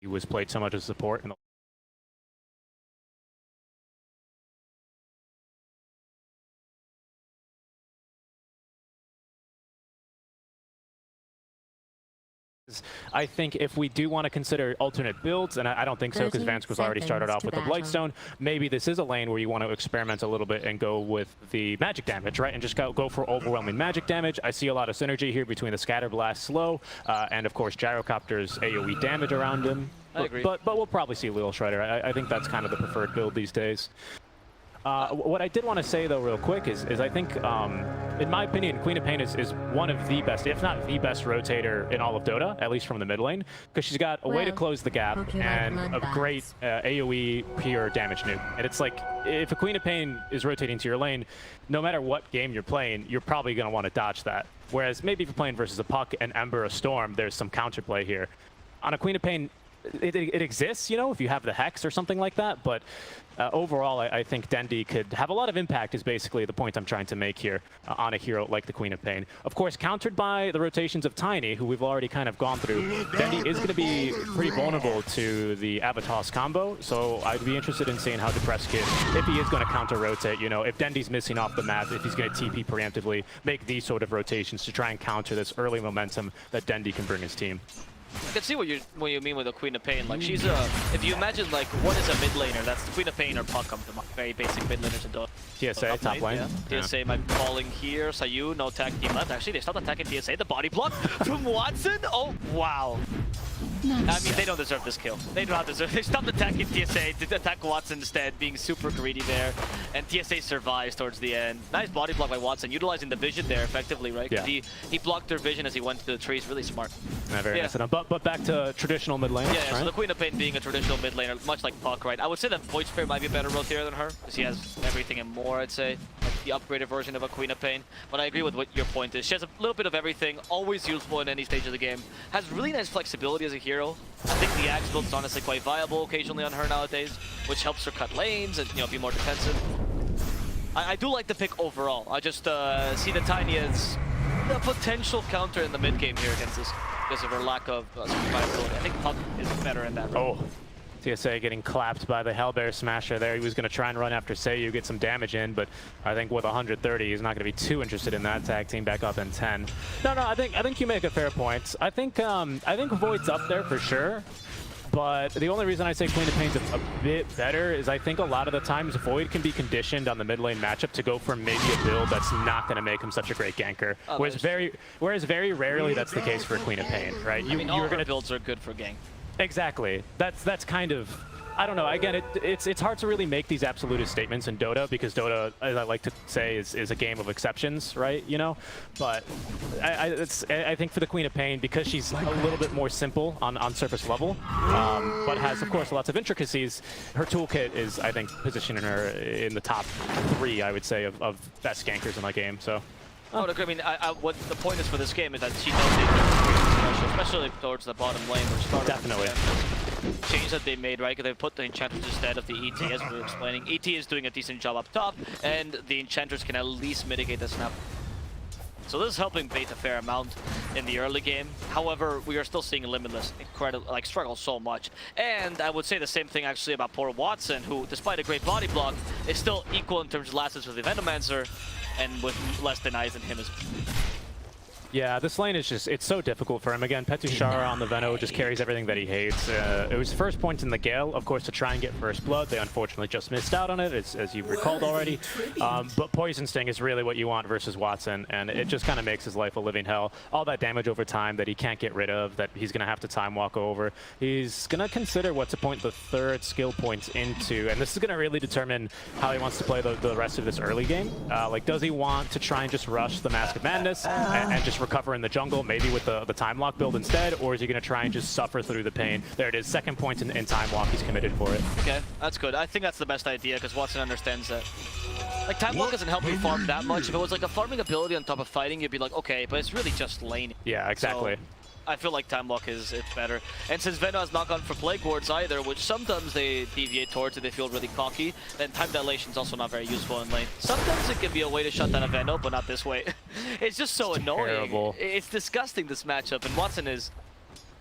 He was played so much as support in the I think if we do want to consider alternate builds, and I don't think so because Vansk was already started off with the Blightstone, maybe this is a lane where you want to experiment a little bit and go with the magic damage, right? And just go for overwhelming magic damage. I see a lot of synergy here between the Scatter Blast slow and, of course, Gyrocopter's AoE damage around him. I agree. But we'll probably see Lil Shredder. I think that's kind of the preferred build these days. What I did want to say, though, real quick, is I think, in my opinion, Queen of Pain is one of the best, if not the best rotator in all of Dota, at least from the mid lane, because she's got a way to close the gap and a great AoE pure damage nuke. And it's like, if a Queen of Pain is rotating to your lane, no matter what game you're playing, you're probably going to want to dodge that. Whereas maybe if you're playing versus a Puck, an Ember, a Storm, there's some counterplay here. On a Queen of Pain, it exists, you know, if you have the Hex or something like that, but overall, I think Dendi could have a lot of impact is basically the point I'm trying to make here on a hero like the Queen of Pain. Of course, countered by the rotations of Tiny, who we've already kind of gone through. Dendi is going to be pretty vulnerable to the Avatos combo, so I'd be interested in seeing how Depressed Kid, if he is going to counter-rotate, you know, if Dendi's missing off the map, if he's going to TP preemptively, make these sort of rotations to try and counter this early momentum that Dendi can bring his team. I can see what you mean with the Queen of Pain. Like, she's a, if you imagine like what is a mid laner, that's the Queen of Pain or Puck, the very basic mid laners in Dota. TSA, top lane. Yeah. TSA might be falling here. Sayu, no tag team left. Actually, they stopped attacking TSA. The body block from Watson. Oh, wow. I mean, they don't deserve this kill. They do not deserve. They stopped attacking TSA to attack Watson instead, being super greedy there. And TSA survives towards the end. Nice body block by Watson, utilizing the vision there effectively, right? Yeah. He blocked their vision as he went to the trees. Really smart. Very nice. But back to traditional mid lane. Yeah, right? So the Queen of Pain being a traditional mid laner, much like Puck, right? I would say that Void Spirit might be a better rotator than her, because he has everything and more, I'd say. Like the upgraded version of a Queen of Pain. But I agree with what your point is. She has a little bit of everything, always useful in any stage of the game. Has really nice flexibility as a hero. I think the Axe build is honestly quite viable occasionally on her nowadays, which helps her cut lanes and, you know, be more defensive. I do like the pick overall. I just see the Tiny as a potential counter in the mid game here against this because of her lack of survivability. I think Puck is better in that role. Oh. TSA getting clapped by the Hellbear Smasher there. He was going to try and run after Sayu, get some damage in, but I think with 130, he's not going to be too interested in that tag team back up in 10. No, I think you make a fair point. I think Void's up there for sure, but the only reason I say Queen of Pain's a bit better is I think a lot of the times Void can be conditioned on the mid lane matchup to go for maybe a build that's not going to make him such a great ganker. Whereas very rarely that's the case for Queen of Pain, right? I mean, all her builds are good for gank. Exactly. That's kind of, I don't know. Again, it's hard to really make these absolutist statements in Dota because Dota, as I like to say, is a game of exceptions, right? You know, but I think for the Queen of Pain, because she's a little bit more simple on surface level, but has of course lots of intricacies. Her toolkit is, I think, positioning her in the top 3, I would say, of best gankers in my game. So. Oh, I mean, what the point is for this game is that she does need especially towards the bottom lane. Definitely. Change that they made, right? Because they put the Enchantress instead of the ET, as we were explaining. ET is doing a decent job up top, and the Enchantress can at least mitigate the snap. So this is helping bait a fair amount in the early game. However, we are still seeing Limitless struggle so much. And I would say the same thing actually about poor Watson, who, despite a great body block, is still equal in terms of last hits with the Venomancer, and with less denies than him as Yeah, this lane is just, it's so difficult for him. Again, Petushara on the Veno just carries everything that he hates. It was first point in the Gale, of course, to try and get first blood. They unfortunately just missed out on it, as you've recalled already. But Poison Sting is really what you want versus Watson, and it just kind of makes his life a living hell. All that damage over time that he can't get rid of, that he's going to have to time walk over. He's going to consider what to point the third skill points into, and this is going to really determine how he wants to play the rest of this early game. Like, does he want to try and just rush the Mask of Madness and just recover in the jungle, maybe with the time lock build instead, or is he going to try and just suffer through the pain? There it is, second point in time walk, he's committed for it. Okay, that's good. I think that's the best idea because Watson understands that. Like, time walk doesn't help you farm that much. If it was like a farming ability on top of fighting, you'd be like, okay, but it's really just laning. Yeah, exactly. So, I feel like time walk is better. And since Veno has not gone for Plague Wards either, which sometimes they deviate towards if they feel really cocky, then time dilation is also not very useful in lane. Sometimes it can be a way to shut down a Veno, but not this way. It's just so annoying. Terrible. It's disgusting, this matchup, and Watson is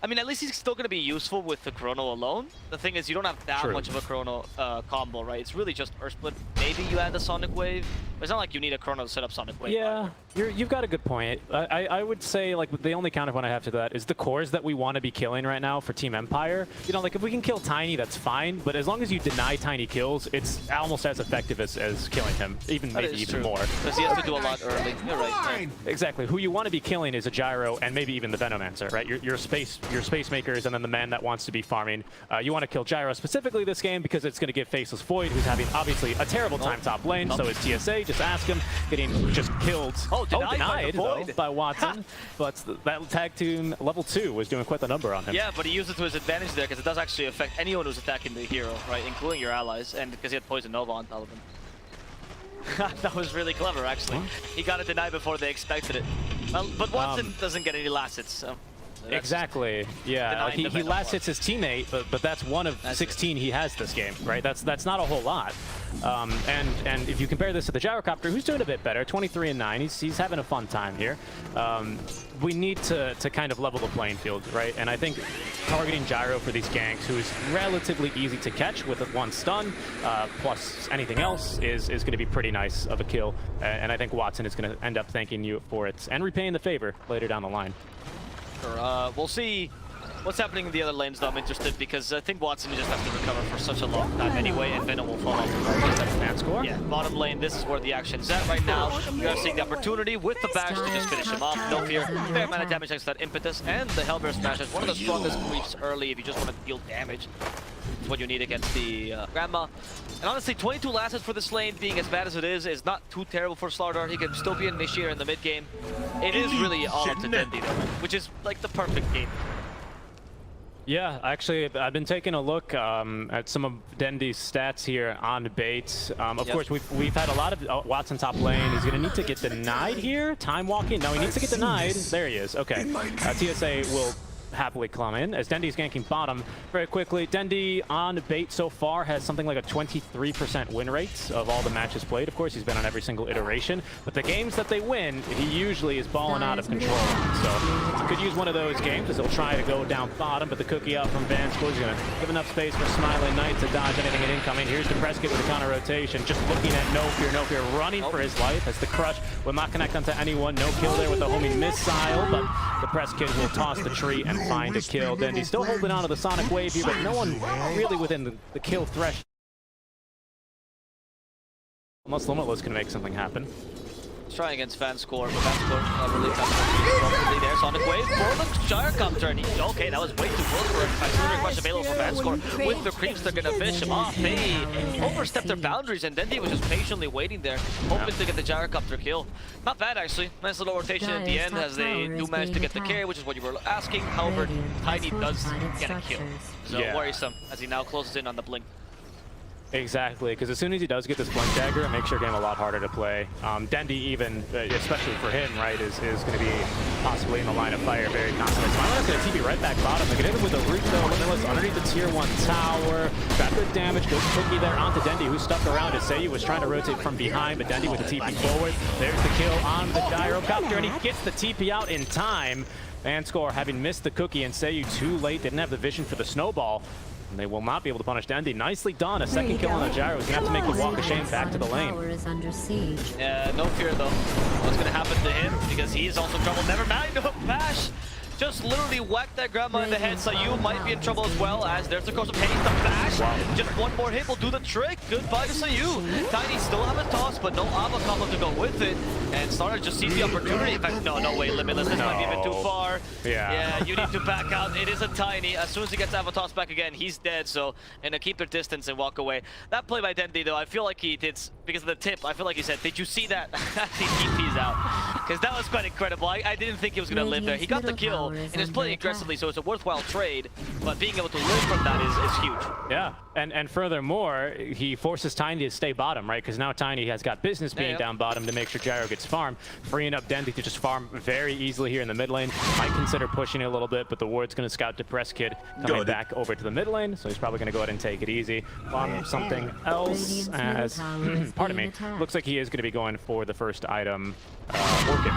I mean, at least he's still going to be useful with the Chrono alone. The thing is, you don't have that much of a Chrono combo, right? It's really just Earth Split. Maybe you add the Sonic Wave. But it's not like you need a Chrono to set up Sonic Wave. Yeah, you've got a good point. I would say, like, the only counterpoint I have to that is the cores that we want to be killing right now for Team Empire. You know, like, if we can kill Tiny, that's fine. But as long as you deny Tiny kills, it's almost as effective as killing him. Maybe even more. Because he has to do a lot early. You're right. Yeah. Exactly. Who you want to be killing is a Gyro and maybe even the Venomancer, right? Your space makers and then the man that wants to be farming. You want to kill Gyro specifically this game because it's going to give Faceless Void, who's having obviously a terrible time top lane. So is TSA. Just ask him. Getting just killed. Denied though, by Watson. But that tag team level 2 was doing quite the number on him. Yeah, but he used it to his advantage there because it does actually affect anyone who's attacking the hero, right? Including your allies, and because he had Poison Nova on top of him. That was really clever, actually. He got it denied before they expected it. Well, but Watson doesn't get any last hits, so... Exactly. Yeah, like he last hits his teammate, but that's one of 16 he has this game, right? That's not a whole lot. And if you compare this to the Gyrocopter, who's doing a bit better, 23-9, he's having a fun time here. We need to kind of level the playing field, right? And I think targeting Gyro for these ganks, who is relatively easy to catch with one stun, plus anything else, is going to be pretty nice of a kill. And I think Watson is going to end up thanking you for it and repaying the favor later down the line. We'll see what's happening in the other lanes, though. I'm interested because I think Watson just has to recover for such a long time anyway, and Venom will fall off. That's fan score? Yeah, bottom lane, this is where the action is at right now. We are seeing the opportunity with the bash to just finish him off. No fear. Fair amount of damage thanks to that impetus, and the Hellbear Smash is one of the strongest creeps early if you just want to deal damage. It's what you need against the Grandma. And honestly, 22 last hits for this lane, being as bad as it is not too terrible for Slardar. He can still be an initiator in the mid game. It is really all up to Dendi, though, which is like the perfect game. Yeah, actually, I've been taking a look at some of Dendi's stats here on bait. Of course, we've had a lot of Watson top lane. He's going to need to get denied here. Time walking. No, he needs to get denied. There he is. Okay. TSA will happily climb in as Dendi's ganking bottom very quickly. Dendi on bait so far has something like a 23% win rate of all the matches played. Of course, he's been on every single iteration, but the games that they win, he usually is balling out of control. So could use one of those games as he'll try to go down bottom, but the cookie out from Vanscoy is going to give enough space for Smiling Knight to dodge anything incoming. Here's the Prescott with a counter rotation, just looking at No Fear, running for his life as the Crush will not connect onto anyone. No kill there with the homing missile, but the Prescott will toss the tree and find a kill. Dendi's still holding on to the Sonic Wave here, but no one really within the kill threshold. Almost Limitless can make something happen. Trying against Vanscoy, but Vanscoy really comfortably there. Sonic Wave for the Gyrocopter, and okay, that was way too close for him. Considering much available for Vanscoy. With the creeps, they're gonna fish him off. They overstepped their boundaries, and Dendi was just patiently waiting there, hoping to get the Gyrocopter kill. Not bad, actually. Nice little rotation at the end as they do manage to get the carry, which is what you were asking. However, Tiny does get a kill. So worrisome as he now closes in on the blink. Exactly, because as soon as he does get this Blink Dagger, it makes your game a lot harder to play. Dendi even, especially for him, right, is going to be possibly in the line of fire very constantly. Smiler's going to TP right back bottom. They get hit with the root though, Limitless underneath the tier 1 tower. Got good damage, good cookie there onto Dendi, who stuck around. Seiyu was trying to rotate from behind, but Dendi with the TP forward. There's the kill on the Gyrocopter, and he gets the TP out in time. Vanscoy having missed the cookie, and Seiyu too late, didn't have the vision for the snowball. And they will not be able to punish Dendi. Nicely done. A second kill on the Gyro. He's going to have to make the walk of shame back to the lane. No fear, though. What's going to happen to him? Because he is also in trouble. Never mind. No bash. Just literally whacked that Grandma in the head. Seiyu might be in trouble as well, as there's the course of pain. The bash. Just one more hit will do the trick. Goodbye to Seiyu. Tiny still have a toss, but no Ava combo to go with it. And Starter just sees the opportunity. In fact, no way, Limitless. This might be a bit too far. Yeah, you need to back out. It is a Tiny. As soon as he gets Ava toss back again, he's dead. So, and keep their distance and walk away. That play by Dendi, though, I feel like he did, because of the tip, I feel like he said, did you see that? He TP's out. Because that was quite incredible. I didn't think he was going to live there. He got the kill and is playing aggressively, so it's a worthwhile trade. But being able to live from that is huge. Yeah, and furthermore, he forces Tiny to stay bottom, right? Because now Tiny has got business being down bottom to make sure Gyro gets farmed, freeing up Dendi to just farm very easily here in the mid lane. Might consider pushing it a little bit, but the ward's going to scout Depressed Kid coming back over to the mid lane, so he's probably going to go ahead and take it easy. Something else as, pardon me, looks like he is going to be going for the first item, Orchid.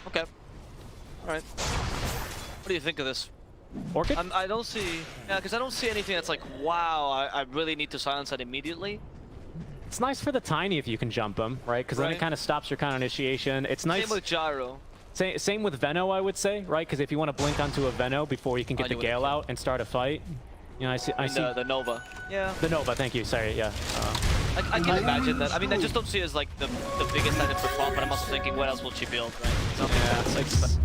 Okay. All right. What do you think of this? Orchid? I don't see... Yeah, because I don't see anything that's like, wow, I really need to silence that immediately. It's nice for the Tiny if you can jump him, right? Because then it kind of stops your counter initiation. It's nice. Same with Gyro. Same with Veno, I would say, right? Because if you want to blink onto a Veno before you can get the Gale out and start a fight, you know, I see. The Nova. Yeah. The Nova, thank you. Sorry, yeah. I can imagine that. I mean, I just don't see it as like the biggest item for swap, but I'm also thinking, what else will she build, right? Yeah, it's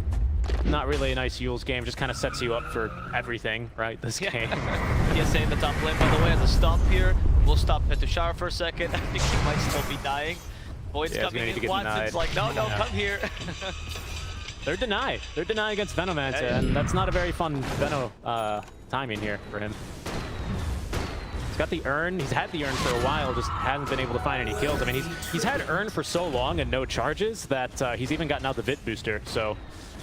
not really a nice Yule's game. Just kind of sets you up for everything, right? This game. PSA in the top lane, by the way, as a stop here. We'll stop Petushar for a second. I think he might still be dying. Void's coming in. Watson's like, no, come here. They're denied. They're denied against Venomancer, and that's not a very fun Veno timing here for him. He's got the urn. He's had the urn for a while, just hasn't been able to find any kills. I mean, he's had urn for so long and no charges that he's even gotten out the Vit booster. So,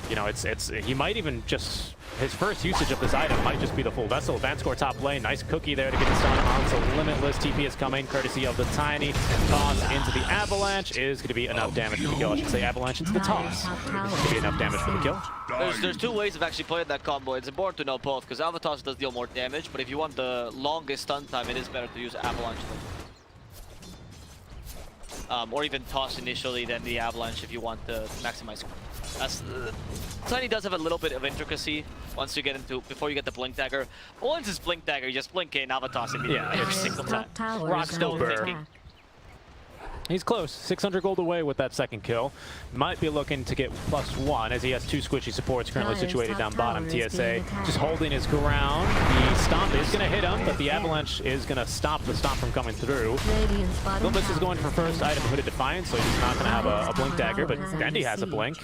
you know, he might even just, his first usage of this item might just be the full vessel. Vanscore top lane, nice cookie there to get the stun on. So Limitless TP is coming, courtesy of the Tiny. Toss into the Avalanche is going to be enough damage for the kill. I should say Avalanche into the toss. It's going to be enough damage for the kill. There's two ways of actually playing that combo. It's important to know both, because Avatos does deal more damage, but if you want the longest stun time, it is better to use Avalanche. Or even toss initially, then the Avalanche if you want to maximize. Tiny does have a little bit of intricacy once you get into, before you get the Blink Dagger. Once it's Blink Dagger, you just blink in, Avatos immediately. Yeah, every single time. Rockstone thinking. He's close, 600 gold away with that second kill. Might be looking to get +1 as he has two squishy supports currently situated down bottom. TSA just holding his ground. The stomp is going to hit him, but the Avalanche is going to stop the stomp from coming through. Limitless is going for first item Hooded Defiance, so he's not going to have a Blink Dagger, but Dendi has a Blink.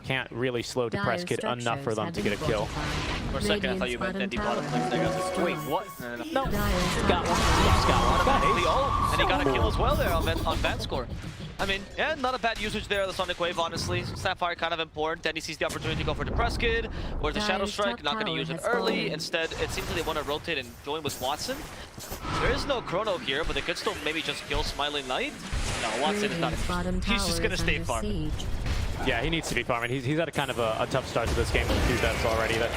Can't really slow Depressed Kid enough for them to get a kill. For a second, I thought you meant Dendi bought a Blink Dagger. I was like, wait, what? No, got one. Just got one. And he got a kill as well there on Vanscore. I mean, yeah, not a bad usage there of the Sonic Wave, honestly. Sapphire kind of important. Then he sees the opportunity to go for Depressed Kid, or the Shadow Strike, not going to use it early. Instead, it seems like they want to rotate and join with Watson. There is no Chrono here, but they could still maybe just kill Smiling Knight. No, Watson is not interested. He's just going to stay farming. Yeah, he needs to be farming. He's had a kind of a tough start to this game with 2 deaths already. That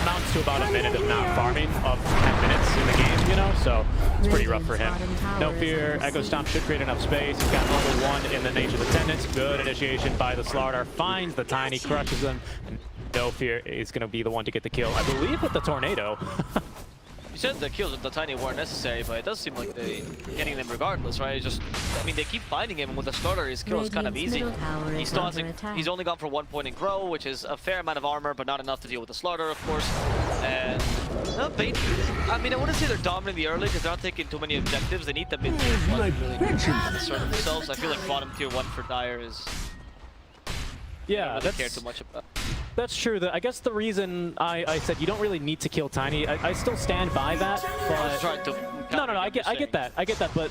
amounts to about a minute of not farming of 10 minutes in the game, you know? So it's pretty rough for him. No fear. Echo Stomp should create enough space. He's got level 1 in the Nature of the Tenants. Good initiation by the Slardar. Finds the Tiny, crushes him. No fear is going to be the one to get the kill. I believe with the Tornado. You said the kills with the Tiny weren't necessary, but it does seem like they're getting them regardless, right? It's just, I mean, they keep finding him, and with the starter, his kill is kind of easy. He's only gone for 1 point in Grow, which is a fair amount of armor, but not enough to deal with the Slaughter, of course. And I mean, I wouldn't say they're dominating the early because they're not taking too many objectives. They need the mid tier one to really assert themselves. I feel like bottom tier 1 for Dire is. Yeah, I don't really care too much about. That's true. I guess the reason I said you don't really need to kill Tiny, I still stand by that. But I was trying to no, I get that.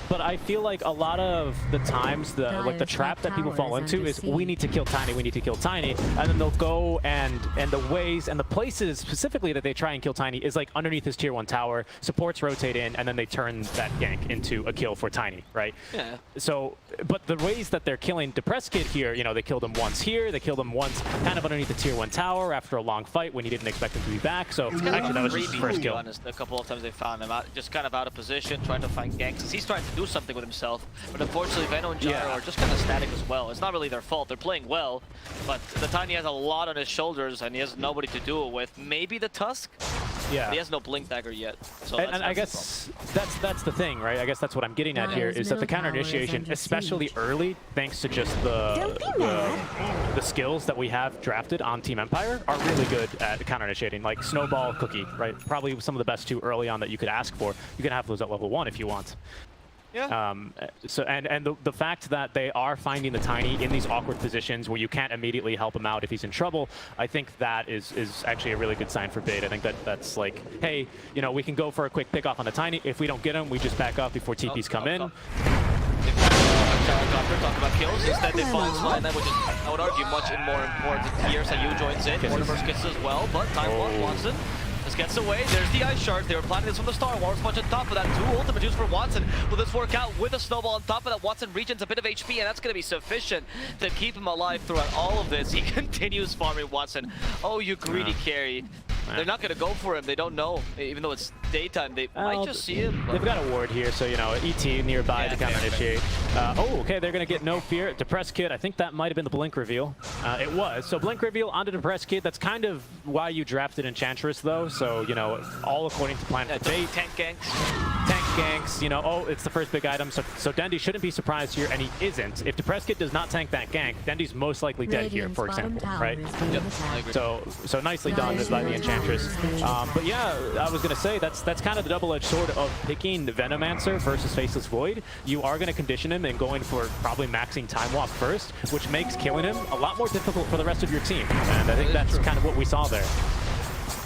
But I feel like a lot of the times the trap that people fall into is we need to kill Tiny, and then they'll go and the ways and the places specifically that they try and kill Tiny is like underneath his tier 1 tower. Supports rotate in, and then they turn that gank into a kill for Tiny, right? Yeah. So, but the ways that they're killing Depressed Kid here, you know, they killed him once here, they killed him once kind of underneath the tier 1 tower after a long fight when he didn't expect him to be back. So actually that was his first kill. Honest, a couple of times they found him out, just kind of out of position, trying to find ganks. He's trying to do something with himself, but unfortunately Veno and Gyro are just kind of static as well. It's not really their fault. They're playing well, but the Tiny has a lot on his shoulders and he has nobody to do it with. Maybe the Tusk? Yeah. But he has no Blink Dagger yet. So and I guess that's the thing, right? I guess that's what I'm getting at here, is that the counter initiation, especially early, thanks to just the skills that we have drafted on Team Empire, are really good at counter initiating. Like Snowball, Cookie, right? Probably some of the best 2 early on that you could ask for. You can have those at level 1 if you want. Yeah. So the fact that they are finding the Tiny in these awkward positions where you can't immediately help him out if he's in trouble, I think that is actually a really good sign for Bait. I think that's like, hey, you know, we can go for a quick pick off on the Tiny. If we don't get him, we just back up before TPs come in. Talk about kills. Instead, they find Slime, which is, I would argue, much more important tiers that you joins in. Mortimer's kisses as well, but time one Watson Just gets away. There's the Ice Shard. They were planning this from the start. War's Punch on top of that. 2 ultimate juice for Watson. Will this work out with a snowball on top of that? Watson regens a bit of HP, and that's going to be sufficient to keep him alive throughout all of this. He continues farming Watson. Oh, you greedy carry. They're not going to go for him. They don't know. Even though it's daytime, they might just see him. They've got a ward here, so, you know, ET nearby to kind of initiate. Oh, okay, they're going to get no fear. Depressed Kid, I think that might have been the Blink reveal. It was. So Blink reveal onto Depressed Kid. That's kind of why you drafted Enchantress, though. So, you know, all according to plan. Tank ganks. Tank ganks, you know, oh, it's the first big item. So Dendi shouldn't be surprised here, and he isn't. If Depressed Kid does not tank that gank, Dendi's most likely dead here, for example, right? Yep, I agree. So nicely done by the Enchantress. But yeah, I was going to say, that's kind of the double-edged sword of picking the Venomancer versus Faceless Void. You are going to condition him and going for probably maxing Time Walk first, which makes killing him a lot more difficult for the rest of your team. And I think that's kind of what we saw there.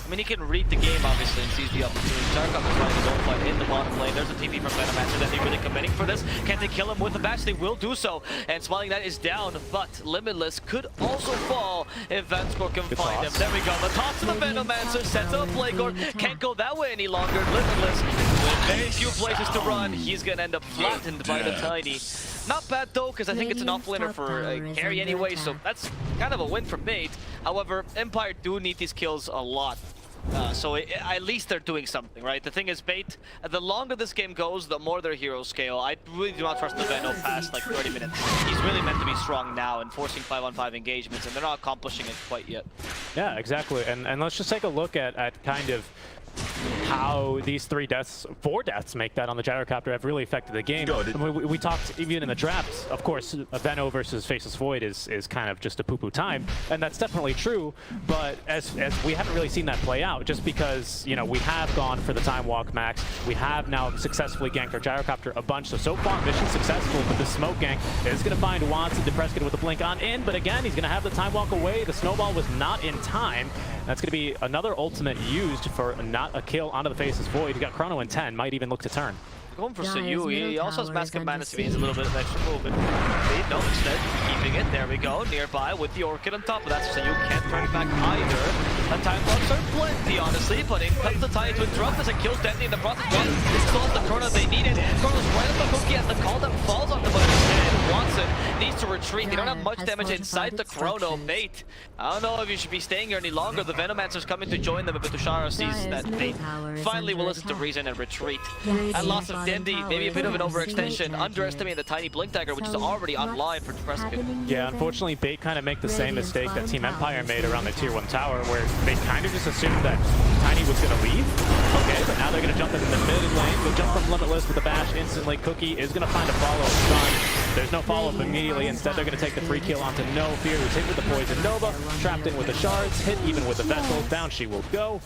I mean, he can read the game, obviously, and sees the opportunity. Zarkov is fighting his own fight in the bottom lane. There's a TP from Venomancer. That they're really committing for this. Can they kill him with the bash? They will do so. And Smiling Knight is down, but Limitless could also fall if Vanscore can find him. There we go. The toss to the Venomancer sets up Plagueord. Can't go that way any longer. Limitless with very few places to run. He's going to end up flattened by the Tiny. Not bad though, because I think it's an offlaner for carry anyway, so that's kind of a win for Bait. However, Empire do need these kills a lot. So at least they're doing something, right? The thing is, Bait, the longer this game goes, the more their heroes scale. I really do not trust the Veno past like 30 minutes. He's really meant to be strong now and forcing 5-on-5 engagements, and they're not accomplishing it quite yet. Yeah, exactly. And let's just take a look at kind of how these 4 deaths make that on the gyrocopter have really affected the game. We talked even in the drafts, of course, Veno versus Faceless Void is kind of just a poo-poo time, and that's definitely true, but as we haven't really seen that play out, just because, you know, we have gone for the Time Walk max, we have now successfully ganked our gyrocopter a bunch, so far mission successful, but the smoke gank is going to find Watson, Depressed Kid with a blink on in, but again, he's going to have the Time Walk away. The snowball was not in time. That's going to be another ultimate used for not a kill onto the Faceless Void. He got Chrono in 10, might even look to turn. Going for Sayu, he also has Mask of Madness, means a little bit of extra movement. No, instead, keeping it. There we go, nearby with the Orchid on top of that. Sayu can't turn it back either. The time blocks are plenty, honestly, but in comes the Tiny to interrupt as it kills Deadly in the process. Still has the Chrono they needed. Chrono's right up the cookie as the call that falls on the button. And Watson needs to retreat. They don't have much damage inside the Chrono. Bait, I don't know if you should be staying here any longer. The Venomancer's coming to join them, but Tushara sees that Bait finally will listen to reason and retreat. And loss of Dendi, maybe a bit of an overextension, underestimating the Tiny Blink Dagger, which is already online for Depressed Kid. Yeah, unfortunately, Bait kind of make the same mistake that Team Empire made around the Tier 1 tower, where they kind of just assumed that Tiny was going to leave. Okay, but now they're going to jump in the mid lane. They jump from Limitless with the bash instantly. Cookie is going to find a follow-up stun. There's no follow-up immediately. Instead, they're going to take the free kill onto No Fear, who's hit with the Poison Nova, trapped in with the shards, hit even with the Vessel. Down she will go.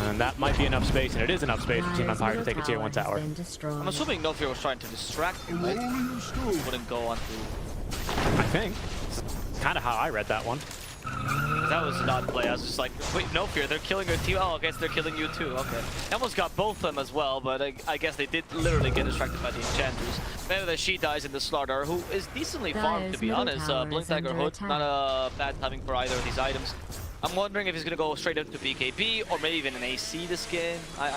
And that might be enough space, and it is enough space for Team Empire to take a Tier 1 tower. I'm assuming No Fear was trying to distract him, right? Wouldn't go on to... I think. Kind of how I read that one. That was a odd play. I was just like, wait, No Fear, they're killing your team. Oh, I guess they're killing you too. Okay. I almost got both of them as well, but I guess they did literally get distracted by the Enchanters. Better that she dies in the Slaughter, who is decently farmed, to be honest. Blink Dagger Hood, not a bad timing for either of these items. I'm wondering if he's going to go straight into BKB or maybe even an AC this game. I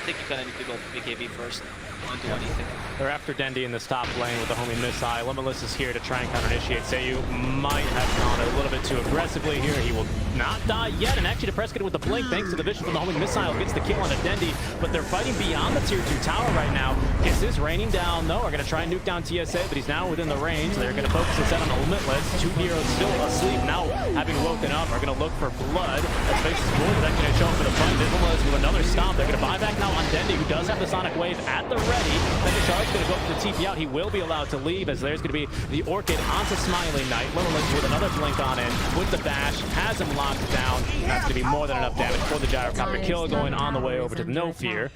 think you kind of need to go BKB first. Don't do anything. They're after Dendi in this top lane with the homing missile. Limitless is here to try and counter-initiate. Sayu might have gone a little bit too aggressively here. He will not die yet, and actually Depressed Kid with the blink, thanks to the vision from the homing missile, gets the kill on a Dendi, but they're fighting beyond the Tier 2 tower right now. Kiss is raining down, though. Are going to try and nuke down TSA, but he's now within the range. They're going to focus instead on the Limitless. 2 heroes still asleep, now having woken up, are going to look for blood. As Faceless Void is actually going to show up for the fight. Limitless with another stomp. They're going to buy back now on Dendi, who does have the Sonic Wave at the ready. Then the Shark's going to go for the TP out. He will be allowed to leave, as there's going to be the Orchid onto Smiling Knight. Limitless with another blink on in with the bash, has him locked down. That's going to be more than enough damage for the gyrocopter kill, going on the way over to the No Fear.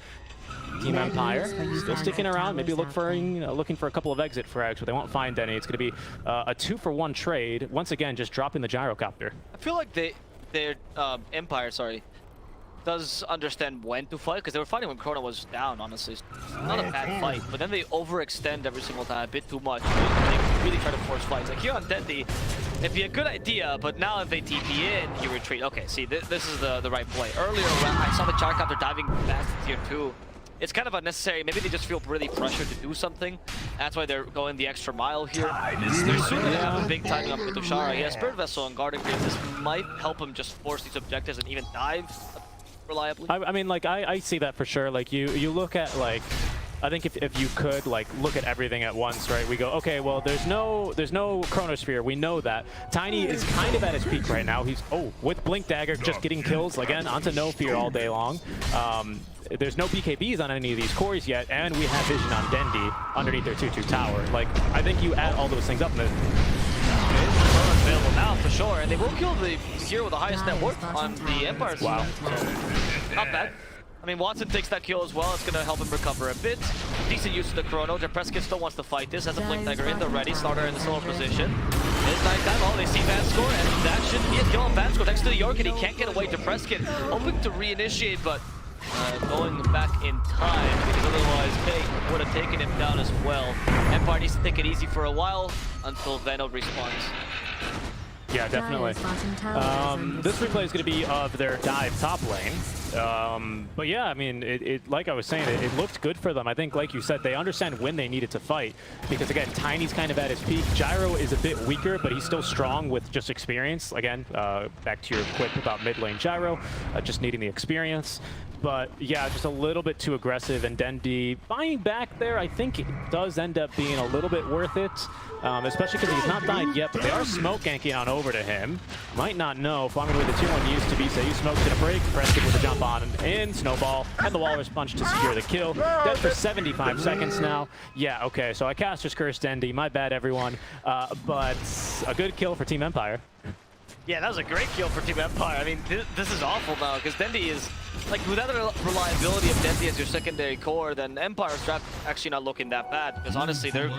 Team Empire still sticking around, maybe looking for a couple of exit frags, but they won't find any. It's going to be a 2-for-1 trade. Once again, just dropping the gyrocopter. I feel like their Empire, does understand when to fight, because they were fighting when Chrono was down, honestly. It's not a bad fight, but then they overextend every single time a bit too much. They really try to force fights. Like here on Dendi, It'd be a good idea, but now if they TP in, you retreat. Okay, see, this is the right play. Earlier, when I saw the Gyrocopter diving fast to tier 2. It's kind of unnecessary. Maybe they just feel really pressured to do something. That's why they're going the extra mile here. They're soon going to have a big timing up with Tushara. He has Spirit Vessel and Guardian Greaves. This might help him just force these objectives and even dive reliably. I mean, like, I see that for sure. Like, you look at, like, I think if you could, like, look at everything at once, right? We go, okay, well, there's no Chronosphere. We know that. Tiny is kind of at his peak right now. He's, with Blink Dagger, just getting kills, again, onto no fear all day long. There's no BKBs on any of these cores yet, and we have vision on Dendi underneath their 2-2 tower. Like, I think you add all those things up, and It's available now for sure, and they will kill the hero with the highest net worth on the Empire. Wow. So, not bad. I mean, Watson takes that kill as well. It's going to help him recover a bit. Decent use of the Chrono. Prescott still wants to fight this. Has a Blink Dagger in the ready. Starter in the solo position. It's nighttime. Oh, they see Vanscore, and that should be a kill on Vanscore next to the York, and he can't get away to Prescott. Hoping to reinitiate, but going back in time, because otherwise Pig would have taken him down as well. Empire needs to take it easy for a while until Veno respawns. yeah, definitely. This replay is going to be of their dive top lane. But yeah, I mean, it like I was saying, it looked good for them. I think, like you said, they understand when they needed to fight. Because again, Tiny's kind of at his peak. Gyro is a bit weaker, but he's still strong with just experience. Again, back to your quip about mid lane Gyro, just needing the experience. But yeah, just a little bit too aggressive, and Dendi buying back there, I think it does end up being a little bit worth it, especially because he's not died yet, but they are smoke ganking on over to him. Might not know, farming the way the tier 1 used to be, so you smoke's gonna break, Prescott with a jump on in, Snowball, and the Walrus Punch to secure the kill. Dead for 75 seconds now. Yeah, okay, so I Caster's Curse Dendi, my bad everyone, but a good kill for Team Empire. Yeah, that was a great kill for Team Empire. I mean, this is awful now, because Dendi is, like, without the reliability of Dendi as your secondary core, then Empire's draft actually not looking that bad, because honestly, they're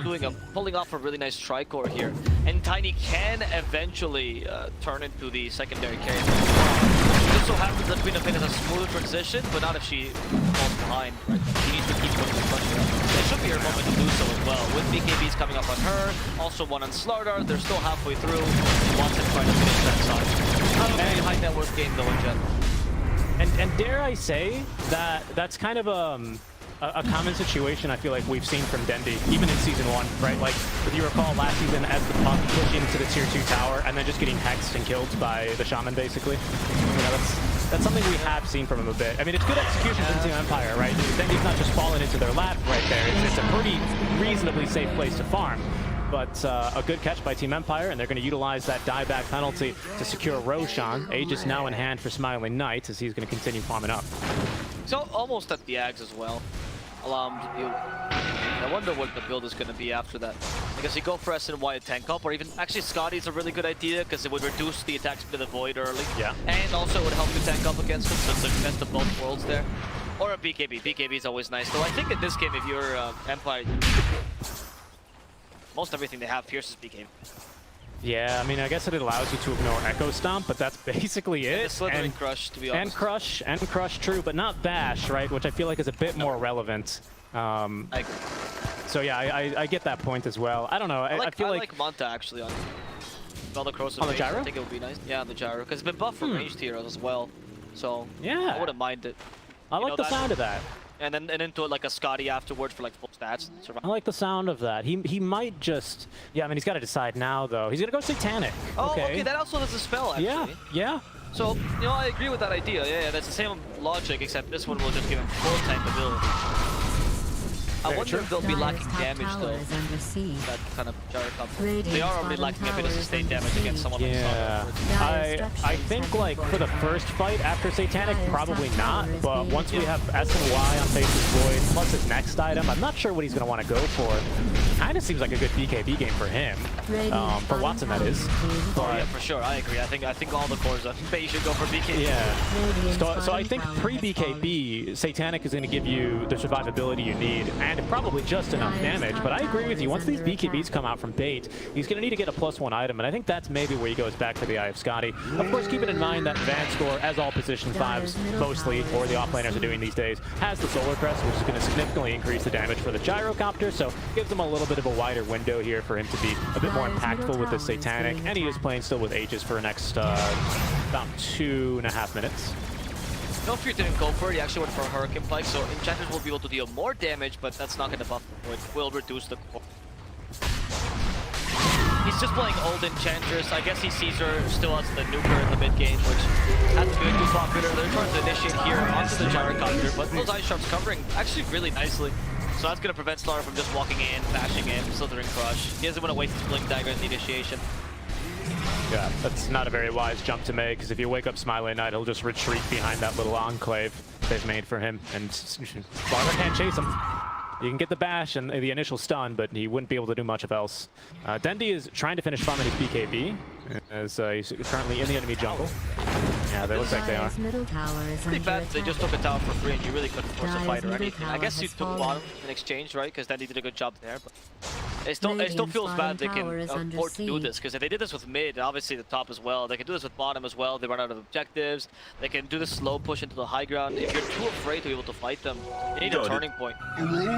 pulling off a really nice tri-core here, and Tiny can eventually turn into the secondary carry. It just so happens that Queen of Pain has a smoother transition, but not if she falls behind, right? She needs to keep going to pressure. It should be her moment to do so as well, with BKBs coming up on her, also one on Slardar. They're still halfway through. Watson trying to finish that side. Not a very high net worth game though in general. And dare I say that that's kind of a common situation I feel like we've seen from Dendi, even in Season 1, right? Like, if you recall last season, as the puck pushing into the tier 2 tower and then just getting hexed and killed by the Shaman, basically. You know, that's something we have seen from him a bit. I mean, it's good execution from Team Empire, right? Dendi's not just falling into their lap right there. It's a pretty reasonably safe place to farm. But a good catch by Team Empire, and they're going to utilize that dieback penalty to secure Roshan. Aegis now in hand for Smiling Knight, as he's going to continue farming up. So almost at the Ags as well. Allow him to deal. I wonder what the build is going to be after that. I guess you go for SNY tank up, or even actually Scotty's a really good idea because it would reduce the attack speed of the Void early. Yeah. And also it would help you tank up against him, so it's the best of both worlds there. Or a BKB. BKB is always nice. Though I think in this game, if you're Empire, most everything they have pierces BKB. Yeah, I mean, I guess it allows you to ignore Echo Stomp, but that's basically it. And Slithering Crush, to be honest. And Crush, true, but not Bash, right? Which I feel like is a bit more relevant. I agree. So yeah, I get that point as well. I don't know. I feel like Manta actually on Velocross on the Gyro. I think it would be nice. Yeah, on the Gyro, because it's been buffed for ranged heroes as well. So yeah, I wouldn't mind it. I like the sound of that. And then into like a Scotty afterwards for like full stats. I like the sound of that. He might just, yeah, I mean, he's got to decide now though. He's gonna go Satanic. Oh, okay, that also does a spell actually. Yeah, yeah. So, you know, I agree with that idea. Yeah, that's the same logic, except this one will just give him full tank ability. I wonder if they'll be lacking damage though. That kind of Gyrocopter. They are already lacking a bit of sustained damage against someone like Slardar. I think like for the first fight after Satanic, probably not. But once we have S and Y on Faceless Void, plus his next item, I'm not sure what he's going to want to go for. Kind of seems like a good BKB game for him. For Watson, that is. But yeah, for sure, I agree. I think all the cores you should go for BKB. Yeah. So I think pre-BKB, Satanic is going to give you the survivability you need, and and probably just enough damage. But I agree with you. Once these BKBs come out from bait, he's going to need to get a +1 item, and I think that's maybe where he goes back to the Eye of Scotty. Of course, keeping in mind that Van Score, as all position 5s mostly, or the offlaners are doing these days, has the Solar Crest, which is going to significantly increase the damage for the Gyrocopter, so gives him a little bit of a wider window here for him to be a bit more impactful with the Satanic, and he is playing still with Aegis for the next about 2.5 minutes. No Fear didn't go for it, he actually went for a Hurricane Pike, so Enchanters will be able to deal more damage, but that's not going to buff the point. Will reduce the core. He's just playing old Enchantress. I guess he sees her still as the nuker in the mid game, which hasn't been too popular. They're trying to initiate here onto the Gyrocopter, but those Ice Sharps covering actually really nicely. So that's going to prevent Slar from just walking in, bashing in, Slithering Crush. He doesn't want to waste his Blink Dagger in the initiation. Yeah, that's not a very wise jump to make, because if you wake up Smiley Knight, he'll just retreat behind that little enclave they've made for him, and Slarner can't chase him. You can get the bash and the initial stun, but he wouldn't be able to do much of else. Dendi is trying to finish farming his BKB, as he's currently in the enemy jungle. Yeah, they look like they are. Pretty bad. They just took a tower for free, and you really couldn't force a fight or anything. I guess you took bottom in exchange, right? Because Dendi did a good job there, but it still feels bad they can afford to do this, because if they did this with mid, obviously the top as well, they can do this with bottom as well. They run out of objectives. They can do the slow push into the high ground. If you're too afraid to be able to fight them, you need a turning point.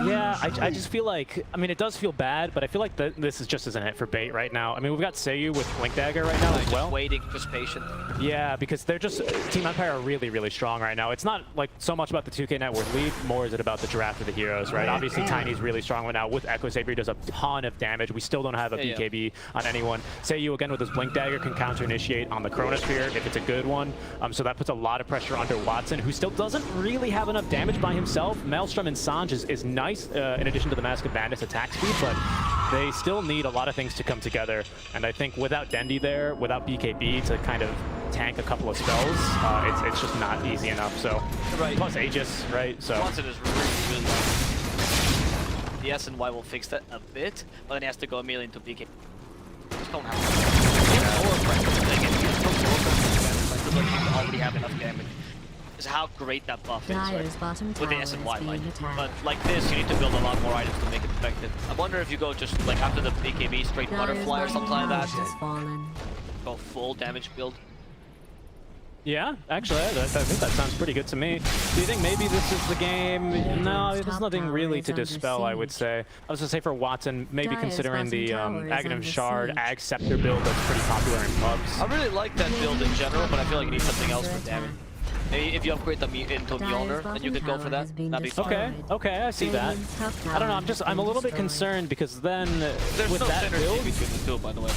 Yeah, I just feel like, I mean, it does feel bad, but I feel like this is just as an it for bait right now. I mean, we've got Seiyu with Blink Dagger right now as well. Just waiting, just patient. Yeah, because they're just, Team Empire are really, really strong right now. It's not like so much about the 2K net worth lead, more is it about the draft of the heroes, right? Obviously, Tiny's really strong right now with Echo Savior, does a ton of damage. We still don't have a BKB on anyone. Seiyu, again, with his Blink Dagger, can counter-initiate on the Chronosphere if it's a good one. So that puts a lot of pressure under Watson, who still doesn't really have enough damage by himself. Maelstrom and Sanj is nice, in addition to the Mask of Madness attack speed, but they still need a lot of things to come together. And I think without Dendi there, without BKB to kind of tank a couple of spells, it's just not easy enough. So plus Aegis, right? So Watson is really good. The S and Y will fix that a bit, but then he has to go immediately into BKB. Just don't have to. Already have enough damage. Is how great that buff is, right? With the S and Y, like. But like this, you need to build a lot more items to make it effective. I wonder if you go just like after the BKB straight butterfly or something like that. Go full damage build. Yeah, actually, I think that sounds pretty good to me. Do you think maybe this is the game? No, there's nothing really to dispel, I would say. I was going to say for Watson, maybe considering the Aghanim Shard, Ag Scepter build that's pretty popular in pubs. I really like that build in general, but I feel like you need something else for damage. Maybe if you upgrade them into Mjolnir, then you could go for that. That'd be fine. Okay, I see that. I don't know, I'm a little bit concerned because then there's with no that synergy build between the two, by the way.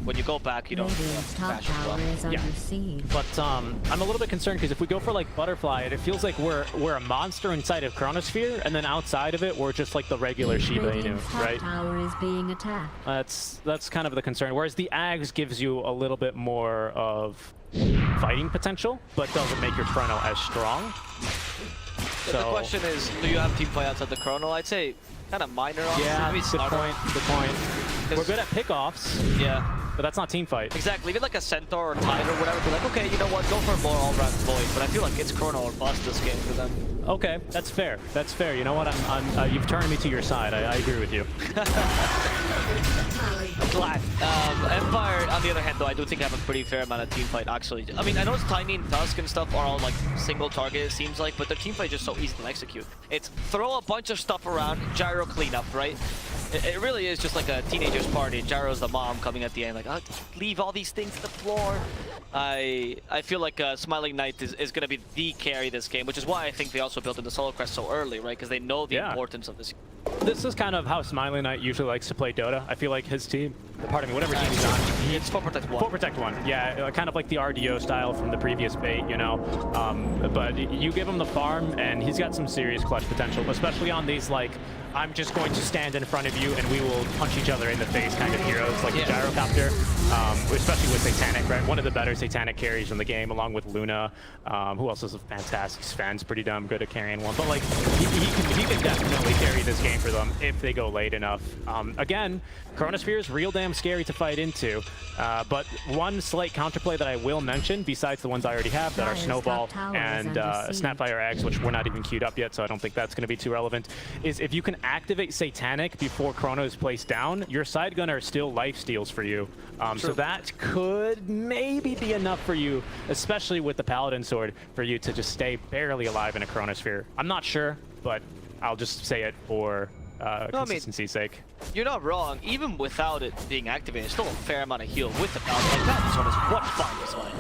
When you go back, you don't bash as well. Yeah, but I'm a little bit concerned because if we go for like Butterfly, it feels like we're a monster inside of Chronosphere, and then outside of it, we're just like the regular Shiba Inu, right? Tower is being attacked. That's kind of the concern. Whereas the Ags gives you a little bit more of fighting potential, but doesn't make your Chrono as strong. So the question is, do you have team fight outside the Chrono? I'd say kind of minor on maybe good point. Good point. We're good at pickoffs. Yeah. But that's not team fight. Exactly. Even like a Centaur or Tide or whatever, be like, okay, you know what, go for a more all-round Void. But I feel like it's Chrono or bust this game for them. Okay, that's fair. That's fair. You know what? You've turned me to your side. I agree with you. I'm glad. Empire, on the other hand, though, I do think I have a pretty fair amount of team fight, actually. I mean, I know it's Tiny and Tusk and stuff are all, like, single target, it seems like, but their team fight is just so easy to execute. It's throw a bunch of stuff around, Gyro cleanup, right? It really is just like a teenager's party, and Gyro's the mom coming at the end, like, oh, leave all these things to the floor. I feel like Smiling Knight is going to be the carry this game, which is why I think they also built in the Solar Crest so early, right? Because they know the importance of this. This is kind of how Smiling Knight usually likes to play Dota. I feel like his team, pardon me, whatever team he's on. It's Full Protect 1. Full Protect 1, yeah, kind of like the RDO style from the previous bait, you know. But you give him the farm, and he's got some serious clutch potential, especially on these, like, I'm just going to stand in front of you and we will punch each other in the face kind of heroes, like the Gyrocopter, especially with Satanic, right? One of the better Satanic carries in the game, along with Luna, who else is a fantastic. Sven's pretty damn good at carrying one, but like he can definitely carry this game for them if they go late enough. Again, Chronosphere is real damage. damn scary to fight into. But one slight counterplay that I will mention, besides the ones I already have that are Snowball and Snapfire Eggs, which we're not even queued up yet, so I don't think that's going to be too relevant, is if you can activate Satanic before Chrono is placed down, your side gunner still life steals for you. So that could maybe be enough for you, especially with the Paladin Sword, for you to just stay barely alive in a Chronosphere. I'm not sure, but I'll just say it for consistency's sake. You're not wrong. Even without it being activated, still a fair amount of heal with the Paladin. Like, Paladin Sword is what fun is like.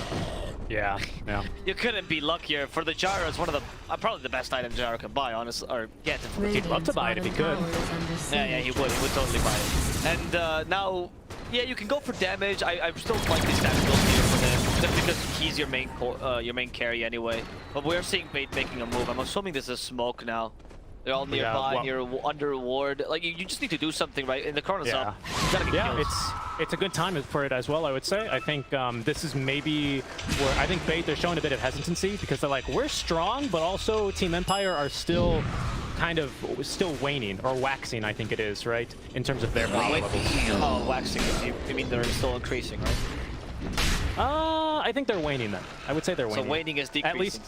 Yeah, yeah. You couldn't be luckier. For the Gyro, it's one of the probably the best item Gyro could buy, honestly, or get. He'd love to buy it if he could. Yeah, he would. He would totally buy it. And now, yeah, you can go for damage. I still like these stats builds here for him, just because he's your main carry anyway. But we're seeing Bait making a move. I'm assuming this is smoke now. They're all nearby, you're under ward. Like, you just need to do something, right? In the Chrono's up, you gotta get kills. It's a good time for it as well, I would say. I think this is maybe where I think Bait, they're showing a bit of hesitancy because they're like, we're strong, but also Team Empire are still kind of waning, or waxing, I think it is, right? In terms of their power levels. Oh, waxing. You mean they're still increasing, right? I think they're waning then. I would say they're waning. So waning is decreasing. At least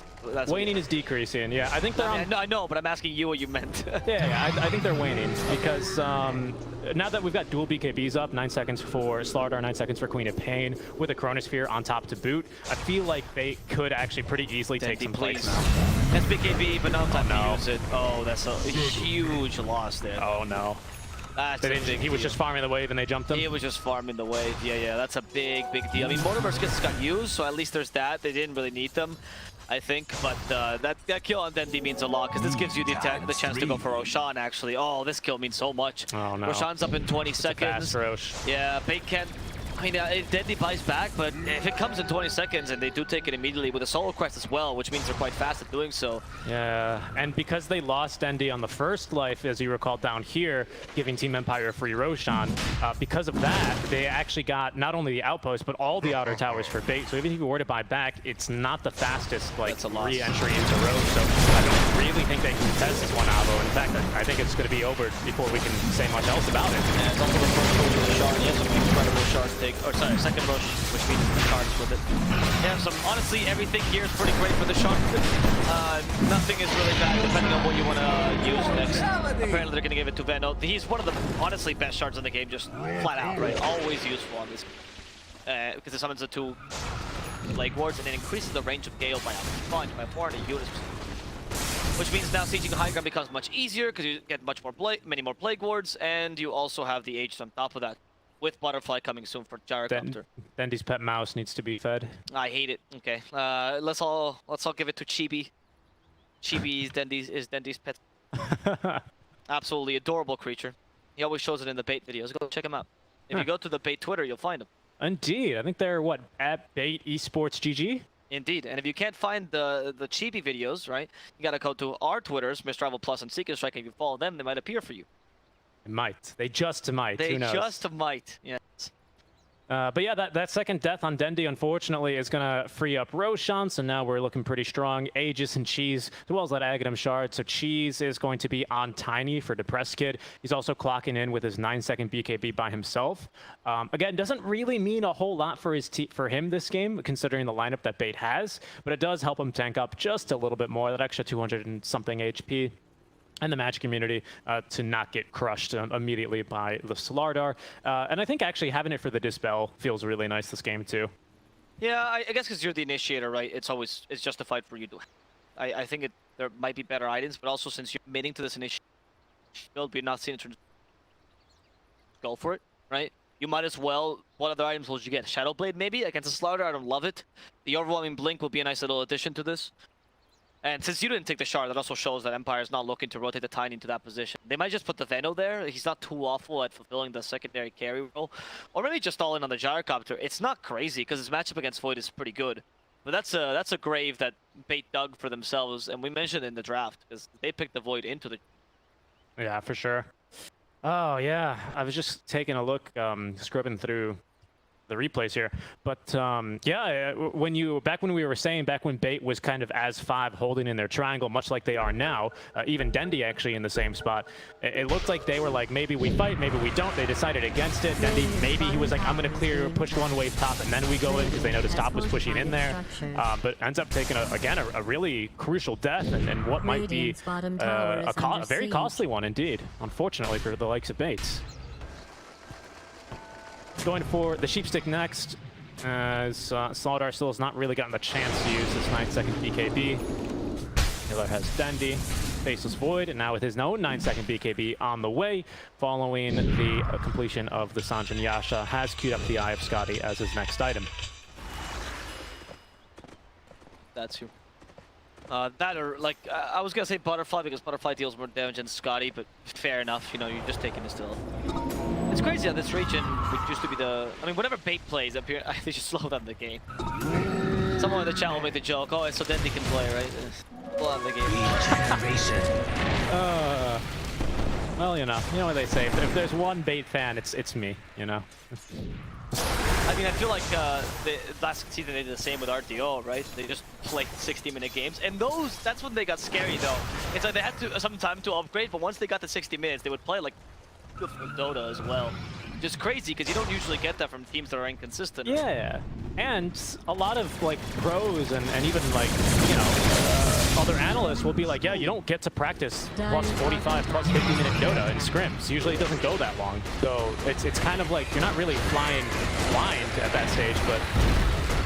waning is decreasing. Yeah, I think they're on... I know, but I'm asking you what you meant. yeah, I think they're waning because now that we've got dual BKBs up, 9 seconds for Slardar, 9 seconds for Queen of Pain, with a Chronosphere on top to boot, I feel like they could actually pretty easily take some plays now. That's BKB, but no time to use it. Oh, that's a huge loss there. Oh no. He was just farming the wave and they jumped him? He was just farming the wave. Yeah, that's a big deal. I mean, Mortimer skills got used, so at least there's that. They didn't really need them, I think. But that kill on Dendi means a lot, because this gives you the chance to go for Roshan, actually. Oh, this kill means so much. Oh, no. Roshan's up in 20 seconds. Fast Rosh. Yeah, Bait can't... I mean, Dendi buys back, but if it comes in 20 seconds and they do take it immediately with a solo quest as well, which means they're quite fast at doing so. Yeah, and because they lost Dendi on the first life, as you recall down here, giving Team Empire a free Roshan, because of that, they actually got not only the outpost, but all the outer towers for Bait. So even if you were to buy back, it's not the fastest like re-entry into Rosh. So I don't really think they can contest this one, Avo. In fact, I think it's going to be over before we can say much else about it. Yeah, it's also the first Rosh with the shard. He has some incredible shards to take. Or sorry, second Rosh, which means the shards with it. Yeah, so honestly, everything here is pretty great for the shard. Nothing is really bad depending on what you want to use next. Apparently they're going to give it to Veno. He's one of the honestly best shards in the game, just flat out, right? Always useful on this. Because it summons the 2 Plague Wards and it increases the range of Gale by a bunch, by 400 units. Which means now sieging high ground becomes much easier because you get many more Plague Wards, and you also have the H on top of that. With Butterfly coming soon for Gyrocopter. Dendi's pet mouse needs to be fed. I hate it. Okay, let's all give it to Chibi. Chibi is Dendi's pet. Absolutely adorable creature. He always shows it in the Bait videos. Go check him out. If you go to the Bait Twitter, you'll find him. Indeed, I think they're what, at Bait Esports GG. Indeed, and if you can't find the Chibi videos, right, you gotta go to our Twitters, Mr. Rival Plus and Seeker Strike. If you follow them, they might appear for you. Might. They just might. They Who knows? just might. Yes. But yeah, that second death on Dendi, unfortunately, is going to free up Roshan, so now we're looking pretty strong. Aegis and Cheese, as well as that Aghanim Shard. So Cheese is going to be on Tiny for Depressed Kid. He's also clocking in with his 9-second BKB by himself. Again, doesn't really mean a whole lot for him this game, considering the lineup that Bait has, but it does help him tank up just a little bit more, that extra 200 and something HP. And the Magic community to not get crushed immediately by the Slardar. And I think actually having it for the Dispel feels really nice this game too. Yeah, I guess because you're the initiator, right? It's justified for you to... I think there might be better items, but also since you're committing to this initiator build, we're not seeing it go for it, right? You might as well... What other items will you get? Shadowblade maybe? Against the Slardar, I don't love it. The Overwhelming Blink will be a nice little addition to this. And since you didn't take the shard, that also shows that Empire is not looking to rotate the Tiny into that position. They might just put the Veno there. He's not too awful at fulfilling the secondary carry role. Or maybe just all in on the Gyrocopter. It's not crazy, because his matchup against Void is pretty good. But that's a grave that Bait dug for themselves, and we mentioned in the draft, because they picked the Void into the... Yeah, for sure. Oh, yeah. I was just taking a look, scrubbing through the replays here. But yeah, back when we were saying back when Bait was kind of as 5 holding in their triangle, much like they are now, even Dendi actually in the same spot, it looked like they were like, maybe we fight, maybe we don't. They decided against it. Dendi, maybe he was like, I'm going to clear, push one wave top, and then we go in because they noticed top was pushing in there. But ends up taking, again, a really crucial death and what might be a very costly one indeed, unfortunately, for the likes of Bates. Going for the Sheepstick next, as Slardar still has not really gotten the chance to use this 9-second BKB. Miller has Dendi, Faceless Void, and now with his own 9-second BKB on the way, following the completion of the Sanjin Yasha, has queued up the Eye of Scotty as his next item. That's who. That or, like, I was gonna say Butterfly because Butterfly deals more damage than Scotty, but fair enough, you know, you're just taking this still. It's crazy how this region, which used to be the... I mean, whenever Bait plays up here, they just slow down the game. Someone in the chat will make the joke, oh, so Dendi can play, right? Slow down the game. Well, you know what they say. If there's one Bait fan, it's me, you know? I mean, I feel like the last season they did the same with RTO, right? They just played 60-minute games, and that's when they got scary, though. It's like they had some time to upgrade, but once they got to 60 minutes, they would play like Dota as well. Just crazy, because you don't usually get that from teams that are inconsistent. Yeah, and a lot of like pros and even like, you know, other analysts will be like, yeah, you don't get to practice plus 45, plus 50-minute Dota in scrims. Usually it doesn't go that long. So it's kind of like you're not really flying blind at that stage, but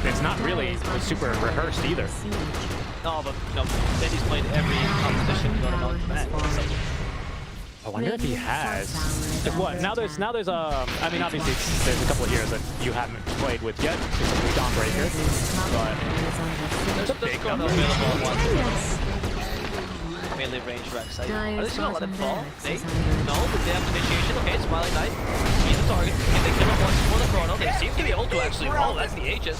it's not really super rehearsed either. No, but you know, Dendi's played every competition Dota mode to that. I wonder if he has. What? Now there's I mean, obviously there's a couple of heroes that you haven't played with yet, specifically Dawnbreaker, but there's a big number. Mainly range Rex. Are they just gonna let him fall? They? No, but they have initiation. Okay, Smiling Knight. He's the target. If they kill him once for the Chrono, they seem to be able to actually. Oh, that's the Aegis.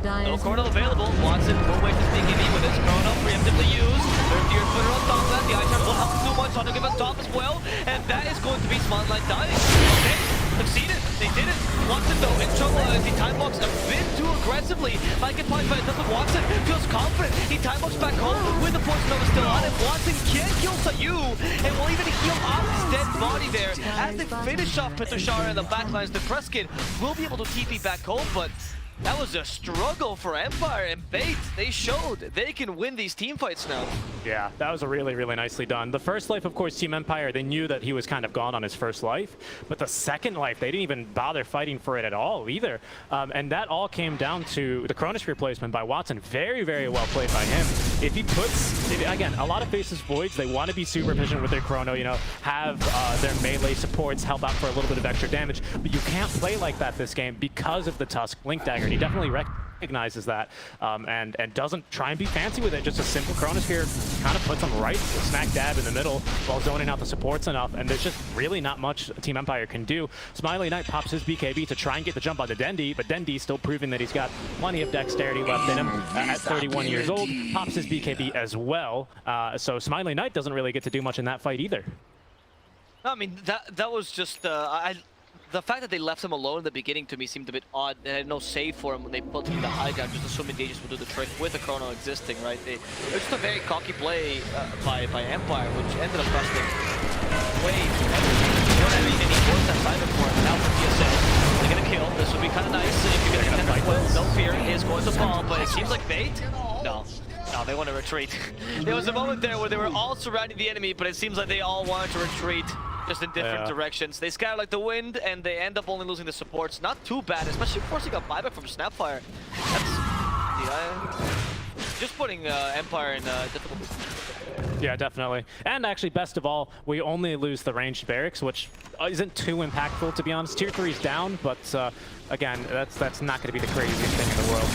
No Chrono available. Watson will wait to sneak in with his Chrono preemptively used. There's your footer on top of that. The Ice will help too much on him on top as well. And that is going to be Smiling Knight dying. Okay, succeeded. They did it. Watson though in trouble as he time blocks a bit too aggressively. Might get punished by a but Watson feels confident. He time blocks back home with the Poison Nova still on him. Watson can kill Sayu and will even heal off his dead body there. As they finish off Petushara in the backlines, the Preskin will be able to TP back home, but that was a struggle for Empire, and Bait, they showed they can win these team fights now. Yeah, that was really, really nicely done. The first life, of course, Team Empire, they knew that he was kind of gone on his first life, but the second life, they didn't even bother fighting for it at all either. And that all came down to the Chronosphere placement by Watson. Very, very well played by him. If he puts, again, a lot of Faceless Voids, they want to be super efficient with their Chrono, you know, have their melee supports help out for a little bit of extra damage, but you can't play like that this game because of the Tusk Blink Dagger. And he definitely recognizes that and doesn't try and be fancy with it. Just a simple Chronosphere kind of puts him right smack dab in the middle while zoning out the supports enough, and there's just really not much Team Empire can do. Smiling Knight pops his BKB to try and get the jump onto Dendi, but Dendi still proving that he's got plenty of dexterity left in him at 31 years old. Pops his BKB as well, so Smiling Knight doesn't really get to do much in that fight either. I mean, that was just the fact that they left him alone in the beginning to me seemed a bit odd. They had no save for him when they put him in the high ground, just assuming they just would do the trick with the Chrono existing, right? It was just a very cocky play by Empire, which ended up costing way too much. You know what I mean? And he forced that Cyber for him. Now for PSL, they're gonna kill. This would be kind of nice. If you're gonna get well, no fear is going to fall, but it seems like Bait. No, they want to retreat. There was a moment there where they were all surrounding the enemy, but it seems like they all wanted to retreat. Just in different directions. They scatter like the wind, and they end up only losing the supports. Not too bad, especially forcing a buyback from Snapfire. That's just putting Empire in difficult position. Yeah, definitely. And actually, best of all, we only lose the ranged barracks, which isn't too impactful, to be honest. Tier 3's down, but again, that's not going to be the craziest thing in the world.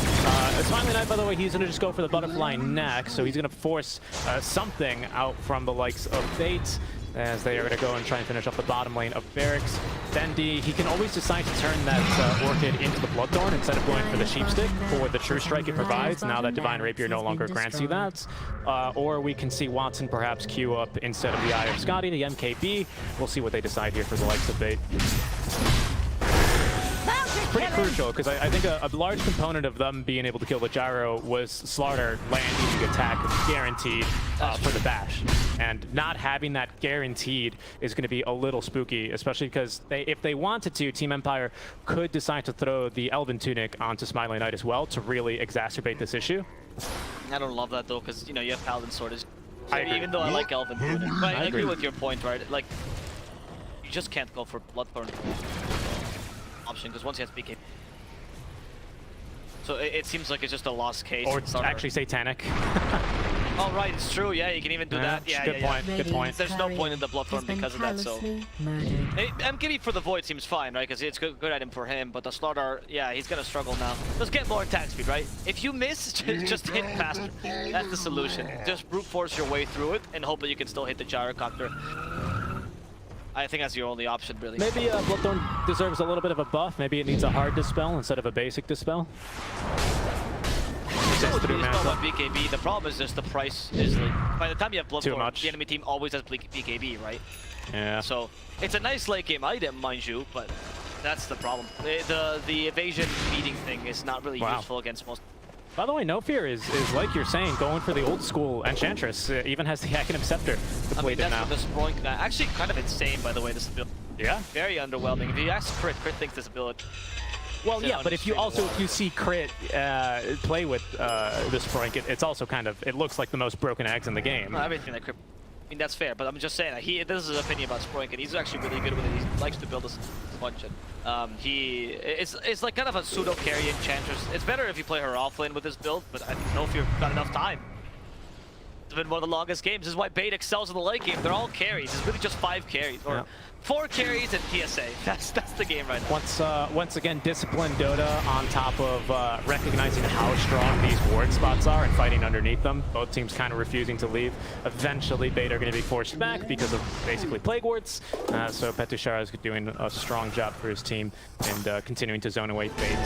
Smiling Knight, by the way, he's going to just go for the butterfly next, so he's going to force something out from the likes of Fate, as they are going to go and try and finish off the bottom lane of Barracks. Dendi, he can always decide to turn that Orchid into the Bloodthorn instead of going for the Sheepstick for the True Strike it provides, now that Divine Rapier no longer grants you that. Or we can see Watson perhaps queue up instead of the Eye of Scotty, the MKB. We'll see what they decide here for the likes of Bait. Pretty crucial because I think a large component of them being able to kill the gyro was Slaughter landing the attack guaranteed for the bash. And not having that guaranteed is going to be a little spooky, especially because if they wanted to, Team Empire could decide to throw the Elven Tunic onto Smiling Knight as well to really exacerbate this issue. I don't love that though, because you know you have Paladin Sword. Even though I like Elven Tunic, but I agree with your point, right? Like you just can't go for Bloodthorn option because once he has BK, so it seems like it's just a lost case. Or actually Satanic. Oh right, it's true. Yeah, you can even do that. Yeah, good point. Good point. There's no point in the Bloodthorn because of that. So MKB for the Void seems fine, right? Because it's good item for him. But the Slaughter, yeah, he's gonna struggle now. Just get more attack speed, right? If you miss, just hit faster. That's the solution. Just brute force your way through it and hope that you can still hit the gyrocopter. I think that's your only option, really. Maybe Bloodthorn deserves a little bit of a buff. Maybe it needs a hard dispel instead of a basic dispel. BKB, the problem is just the price is like, by the time you have Bloodthorn, the enemy team always has BKB, right? Yeah. So it's a nice late game item, mind you, but that's the problem. The evasion beating thing is not really useful against most. By the way, No Fear is like you're saying, going for the old school Enchantress. Even has the Academic Scepter depleted now. That's the Sproink. Actually, kind of insane, by the way, this ability. Yeah. Very underwhelming. If you ask Crit thinks this ability. Well, yeah, but if you see Crit play with this Sproink, it's also kind of, it looks like the most broken eggs in the game. Well, everything that Crit, I mean, that's fair, but I'm just saying, this is his opinion about Sproink, and he's actually really good with it. He likes to build a bunch, and it's like kind of a pseudo carry Enchantress. It's better if you play her offlane with this build, but I don't know if you've got enough time. It's been one of the longest games. This is why Bait excels in the late game. They're all carries. It's really just 5 carries, or 4 carries and PSA. That's the game right now. Once again, disciplined Dota on top of recognizing how strong these ward spots are and fighting underneath them. Both teams kind of refusing to leave. Eventually, Bait are going to be forced back because of basically Plague Wards. So Petushara is doing a strong job for his team and continuing to zone away Bait.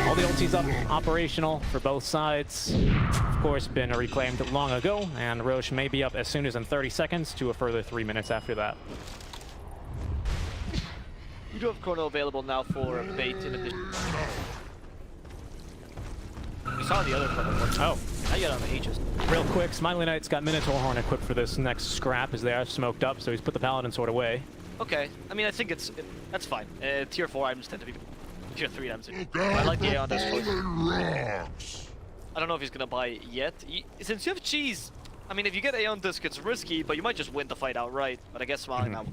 All the ultis up, operational for both sides. Of course, been reclaimed long ago, and Roche may be up as soon as in 30 seconds to a further 3 minutes after that. You do have Chrono available now for Bait in addition. We saw the other Chrono one. Oh. Now you got on the Aegis. Real quick, Smiley Knight's got Minotaur Horn equipped for this next scrap as they are smoked up, so he's put the Paladin Sword away. Okay. I mean, I think that's fine. Tier 4 items tend to be Tier 3 items. I like the Aeon Disc choice. I don't know if he's gonna buy it yet. Since you have cheese, I mean, if you get Aeon Disc, it's risky, but you might just win the fight outright. But I guess Smiley now.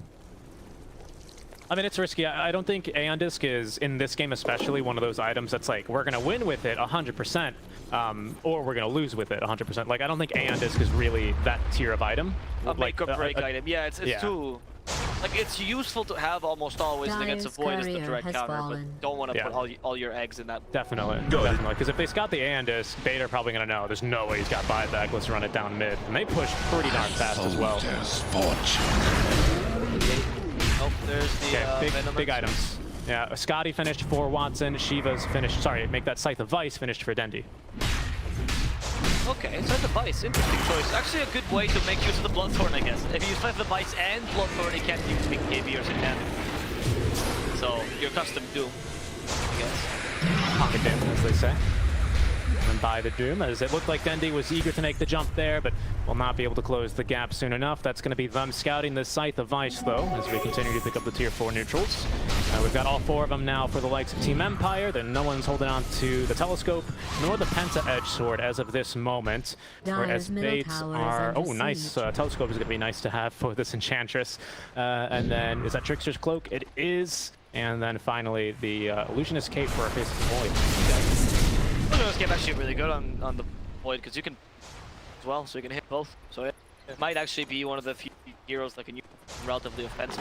I mean, it's risky. I don't think Aeon Disc is, in this game especially, one of those items that's like, we're going to win with it 100%, or we're going to lose with it 100%. Like, I don't think Aeon Disc is really that tier of item. A make or break item. Yeah, it's too... Like, it's useful to have almost always against a Void as the direct counter, but don't want to put all your eggs in that. Definitely. Definitely. Because if they scout the Aeon Disc, Bait are probably going to know there's no way he's got buyback. Let's run it down mid. And they push pretty darn fast as well. Oh, there's the big items. Yeah, Scotty finished for Watson. Shiva's finished. Sorry, make that Scythe of Vice finished for Dendi. Okay, Scythe of Vice, interesting choice. Actually, a good way to make use of the Bloodthorn, I guess. If you use Scythe of Vice and Bloodthorn, you can't use BKB or Satanic. So you're custom Doom, I guess. Pocket Doom, as they say. And by the Doom, as it looked like Dendi was eager to make the jump there, but will not be able to close the gap soon enough. That's going to be them scouting the Scythe of Vice, though, as we continue to pick up the Tier 4 neutrals. We've got all 4 of them now for the likes of Team Empire. Then no one's holding on to the Telescope, nor the Penta Edge Sword as of this moment. Whereas Bates are... Oh, nice. Telescope is going to be nice to have for this Enchantress. And then, is that Trickster's Cloak? It is. And then finally, the Illusionist Cape for our Faces of Void. This game actually really good on the Void because you can as well, so you can hit both. So it might actually be one of the few heroes that can use relatively offensive.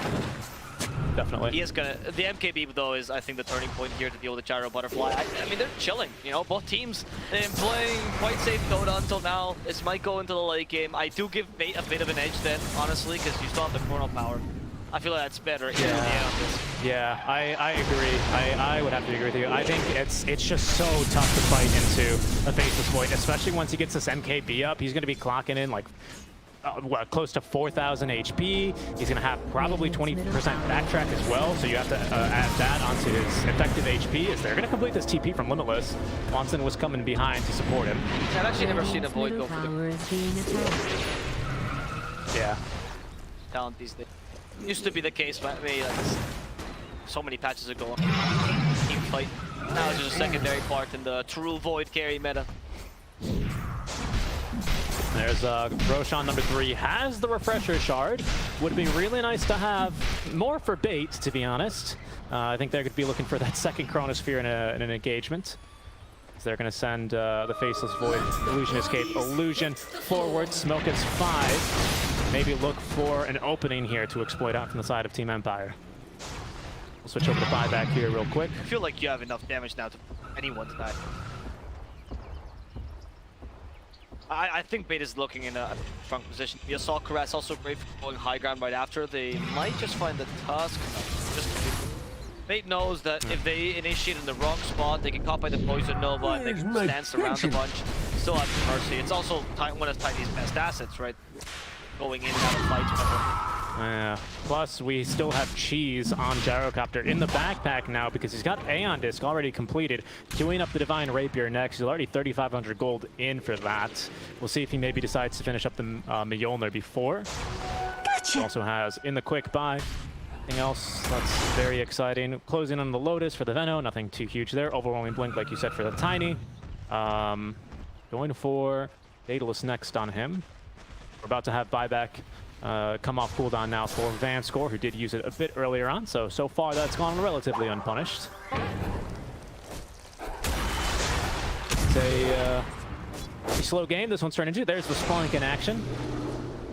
Definitely. He is gonna. The MKB though is, I think, the turning point here to deal with the Gyro Butterfly. I mean, they're chilling. You know, both teams playing quite safe Dota until now. This might go into the late game. I do give Bait a bit of an edge then, honestly, because you still have the Chrono power. I feel like that's better. Yeah, I agree. I would have to agree with you. I think it's just so tough to fight into a Faceless Void, especially once he gets this MKB up. He's going to be clocking in like close to 4,000 HP. He's going to have probably 20% backtrack as well, so you have to add that onto his effective HP as they're going to complete this TP from Limitless. Watson was coming behind to support him. I've actually never seen a Void go for the talent these days. Used to be the case, but maybe like so many patches ago. Team fight. Now it's just a secondary part in the true Void carry meta. There's Roshan number 3 has the refresher shard. Would be really nice to have more for bait, to be honest. I think they're going to be looking for that second Chronosphere in an engagement. So they're going to send the Faceless Void Illusion Escape Illusion forward. Smoke is 5. Maybe look for an opening here to exploit out from the side of Team Empire. We'll switch over to buyback here real quick. I feel like you have enough damage now to anyone to die. I think Bait is looking in a strong position. We saw Caress also brave for going high ground right after. They might just find the Tusk. Bait knows that if they initiate in the wrong spot, they get caught by the Poison Nova and they can dance around a bunch. Still have Mercy. It's also one of Tiny's best assets, right? Going in and out of fights. Yeah. Plus, we still have Cheese on Gyrocopter in the backpack now because he's got Aeon Disc already completed. Queuing up the Divine Rapier next. He's already 3,500 gold in for that. We'll see if he maybe decides to finish up the Mjolnir before. Gotcha. He also has in the quick buy. Anything else that's very exciting. Closing on the Lotus for the Veno. Nothing too huge there. Overwhelming Blink, like you said, for the Tiny. Going for Daedalus next on him. We're about to have buyback come off cooldown now for Van Score, who did use it a bit earlier on. So far that's gone relatively unpunished. It's a slow game this one's turned into. There's the Splunk in action.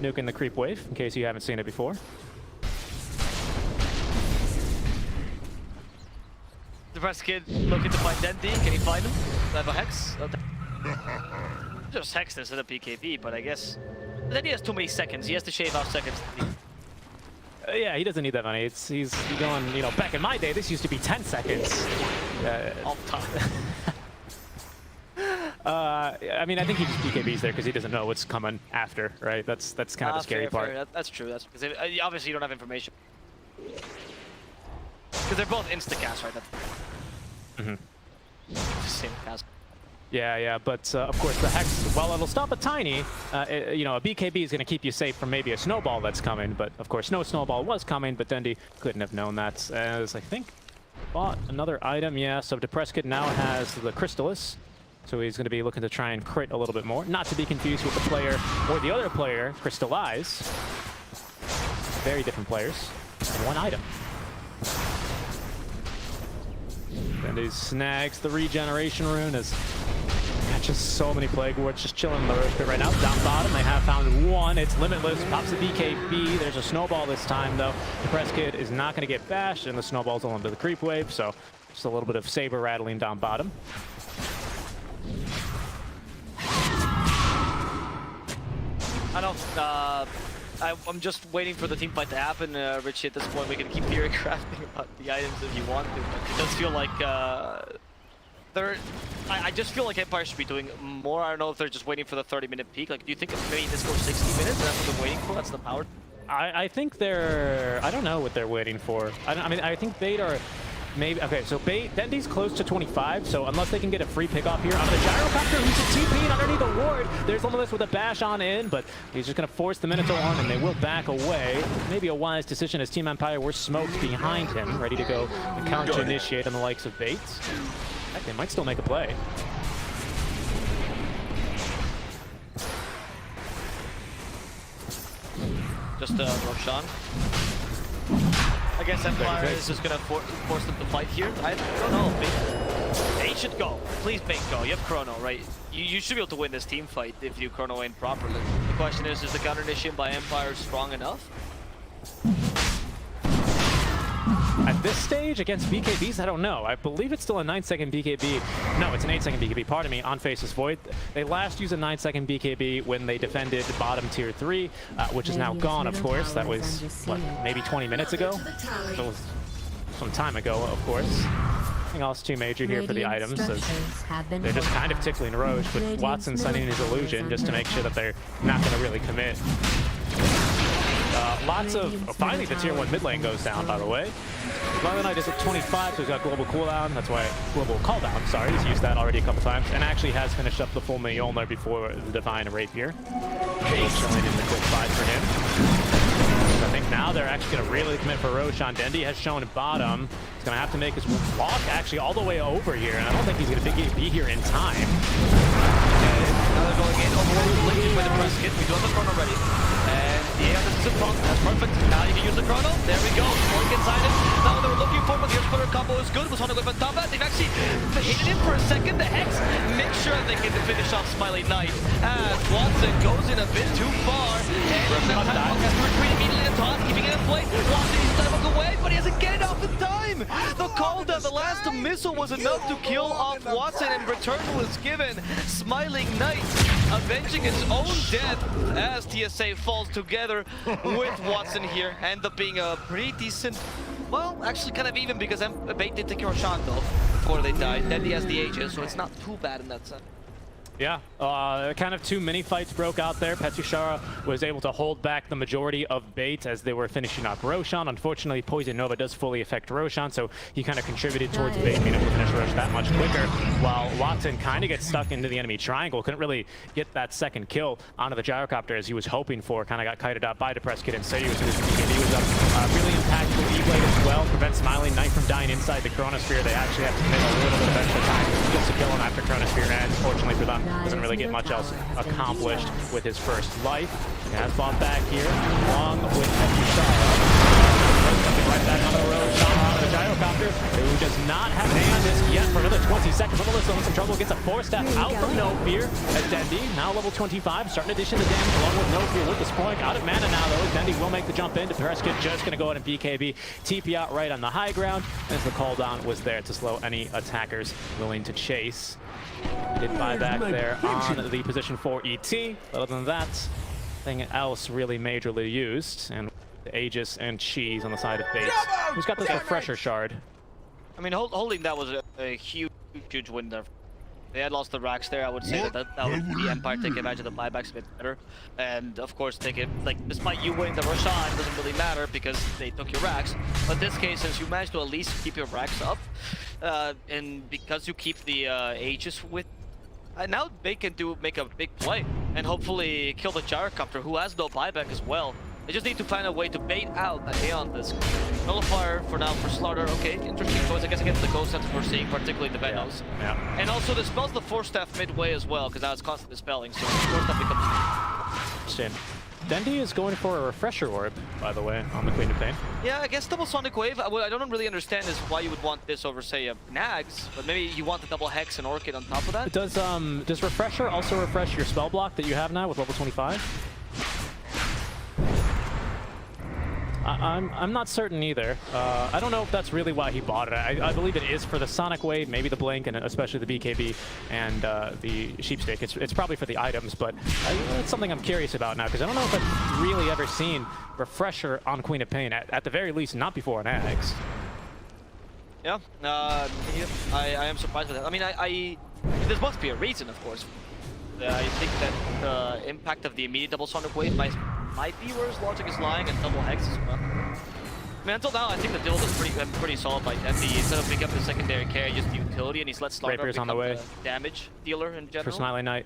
Nuking the creep wave, in case you haven't seen it before. The press kid looking to find Dendy. Can he find him? Do I have a Hex? Just Hex instead of PKB, but I guess then he has too many seconds. He has to shave off seconds. Yeah, he doesn't need that money. He's going, you know, back in my day, this used to be 10 seconds. Off top. I mean, I think he just PKBs there because he doesn't know what's coming after, right? That's kind of the scary part. Fair. That's true. That's because obviously you don't have information. Because they're both insta-cast, right? That's same cast. Yeah, but of course the Hex, while it'll stop a Tiny, you know, a BKB is going to keep you safe from maybe a Snowball that's coming, but of course no Snowball was coming, but Dendy couldn't have known that, as I think bought another item. Yeah, so Depressed Kid now has the Crystallis, so he's going to be looking to try and crit a little bit more, not to be confused with the player or the other player, Crystallize. Very different players, and one item. Dendy snags the regeneration rune as catches so many Plague Wards just chilling in the Roach Pit right now. Down bottom, they have found one. It's Limitless, pops the BKB. There's a Snowball this time, though. The Press Kid is not going to get bashed, and the Snowball's all into the creep wave, so just a little bit of saber rattling down bottom. I don't. I'm just waiting for the team fight to happen, Richie. At this point, we can keep theory crafting about the items if you want to. But it does feel like I just feel like Empire should be doing more. I don't know if they're just waiting for the 30-minute peak. Like, do you think maybe this goes 60 minutes? That's what they're waiting for. That's the power. I think they're. I don't know what they're waiting for. I mean, I think Bait are. Maybe, okay, so Bait, Dendy's close to 25, so unless they can get a free pick off here on the Gyrocopter, who's a TP underneath the ward. There's Limitless with a bash on in, but he's just going to force the Minotaur on, and they will back away. Maybe a wise decision as Team Empire were smoked behind him, ready to go and counter-initiate on the likes of Bait. Heck, they might still make a play. Just Roshan. I guess Empire is just gonna force them to fight here. I don't know. Bait should go. Please, Bait, go. You have Chrono, right? You should be able to win this team fight if you Chrono in properly. The question is the counter initiation by Empire strong enough? At this stage, against BKBs, I don't know. I believe it's still a 9-second BKB. No, it's an 8-second BKB, pardon me, on Faceless Void. They last used a 9-second BKB when they defended bottom tier 3, which is now gone, of course. That was, what, maybe 20 minutes ago? So some time ago, of course. Nothing else too major here for the items. So they're just kind of tickling Roche, but Watson sending his illusion just to make sure that they're not going to really commit. Lots of... finally, the tier 1 mid lane goes down, by the way. Smiling Knight is at 25, so he's got global cooldown. That's why... global cooldown, sorry. He's used that already a couple times. And actually has finished up the full Mjolnir before the Divine Rapier. Showing in the good fight for him. I think now they're actually going to really commit for Roshan. Dendi has shown bottom. He's going to have to make his walk actually all the way over here. And I don't think he's going to be here in time. Now they're going in. Overall, linking with the press kit. We do have the front already. And yeah, this is a front. That's perfect. Now you can use the chrono. There we go. Smoke inside it. Now they were looking for, but the Earth combo is good. Was on the whip on top of it. They've actually hit him for a second. The Hex make sure they get to finish off Smiley Knight. As Watson goes in a bit too far. And now time has to retreat immediately to toss, keeping it in play. Watson needs to look away, but he doesn't get it off in time. The call down, the last missile was enough to kill off Watson, and return was given. Smiling Knight avenging his own death as TSA falls together with Watson here, end up being a pretty decent, well, actually kind of even, because Bait did take Roshan though before they died. Then he has the Aegis, so it's not too bad in that sense. Yeah, kind of 2 mini fights broke out there. Petrushara was able to hold back the majority of Bait as they were finishing up Roshan. Unfortunately, Poison Nova does fully affect Roshan, so he kind of contributed towards Bait being able to finish Rosh that much quicker, while Watson kind of gets stuck into the enemy triangle. Couldn't really get that second kill onto the gyrocopter as he was hoping for. Kind of got kited out by the press kit, and Seiyuu was up. Really impactful E-Blade as well. Prevents Smiling Knight from dying inside the Chronosphere. They actually have to commit a little bit of extra time just to kill him after Chronosphere ends. Fortunately for them, doesn't really get much else accomplished with his first life. He has fought back here, along with Petrushara. Right back on the road, on the gyrocopter, who does not have an Aegis yet for another 20 seconds. Melissa in some trouble, gets a 4-step out from No Fear as Dendi, now level 25, starting to dish in the damage along with No Fear with the spoink. Out of mana now though, Dendi will make the jump into press kit, just going to go ahead and BKB, TP out right on the high ground, as the cooldown was there to slow any attackers willing to chase. Did buy back there on the position 4 ET. Other than that, nothing else really majorly used. And Aegis and Cheese on the side of Bait. Who's got this refresher shard? I mean, holding that was a huge win there. They had lost the racks there. I would say that would the Empire take advantage of the buybacks a bit better. And of course, take it, like, despite you winning the Roshan, it doesn't really matter because they took your racks. But in this case, since you managed to at least keep your racks up, and because you keep the Aegis with, now they can make a big play and hopefully kill the gyrocopter, who has no buyback as well. They just need to find a way to bait out the Aeon Disc. Nullifier for now for Slaughter. Okay, interesting choice, I guess, against the Ghost Sense we're seeing, particularly the Venos. Yeah. And also dispels the Force Staff midway as well, because now it's constantly dispelling, so Force Staff becomes... Interesting. Dendi is going for a refresher orb, by the way, on the Queen of Pain. Yeah, I guess double Sonic Wave. I don't really understand is why you would want this over, say, a Nags, but maybe you want the double Hex and Orchid on top of that? Does refresher also refresh your spell block that you have now with level 25? I'm not certain either. I don't know if that's really why he bought it. I believe it is for the Sonic Wave, maybe the Blink, and especially the BKB and the Sheepstick. It's probably for the items, but it's something I'm curious about now, because I don't know if I've really ever seen Refresher on Queen of Pain, at the very least, not before an Axe. Yeah, I am surprised with that. I mean, there must be a reason, of course. I think that the impact of the immediate double Sonic Wave might be where his logic is lying, and double Hex as well. I mean, until now, I think the build is pretty solid by Dendi. Instead of picking up the secondary carry, just the utility, and he's let Slaughter become the damage dealer in general. For Smiling Knight.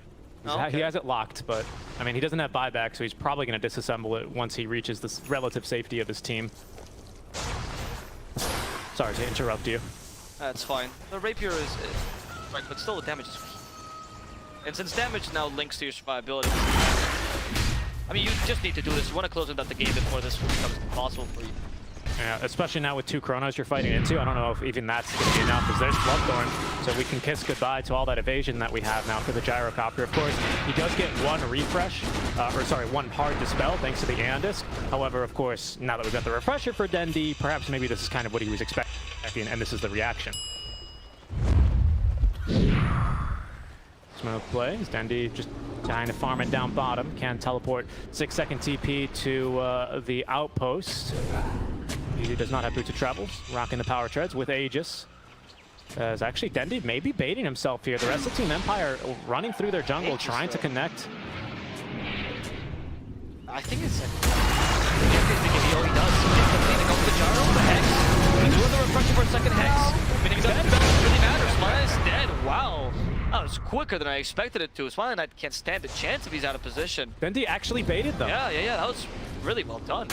He has it locked, but I mean, he doesn't have buyback, so he's probably going to disassemble it once he reaches the relative safety of his team. Sorry to interrupt you. That's fine. The Rapier is right, but still the damage is... And since damage now links to your survivability, I mean, you just need to do this. You want to close out the game before this becomes impossible for you. Yeah, especially now with 2 Chronos you're fighting into. I don't know if even that's going to be enough, because there's Bloodthorn, so we can kiss goodbye to all that evasion that we have now for the gyrocopter. Of course, he does get 1 refresh, or sorry, 1 hard dispel thanks to the Aeon Disc. However, of course, now that we've got the refresher for Dendi, perhaps maybe this is kind of what he was expecting, and this is the reaction. Smooth play. Dendi just trying to farm it down bottom. Can teleport 6-second TP to the outpost. He does not have boots of travels. Rocking the power treads with Aegis. As actually Dendi may be baiting himself here. The rest of Team Empire running through their jungle, trying to connect. I think it's he does. He goes the gyro, the Hex. He's doing the refresher for a second Hex. I mean, if he doesn't, it doesn't really matter. Smiley is dead. Wow. That was quicker than I expected it to. Smiley Knight can't stand a chance if he's out of position. Dendi actually baited them. Yeah. That was really well done.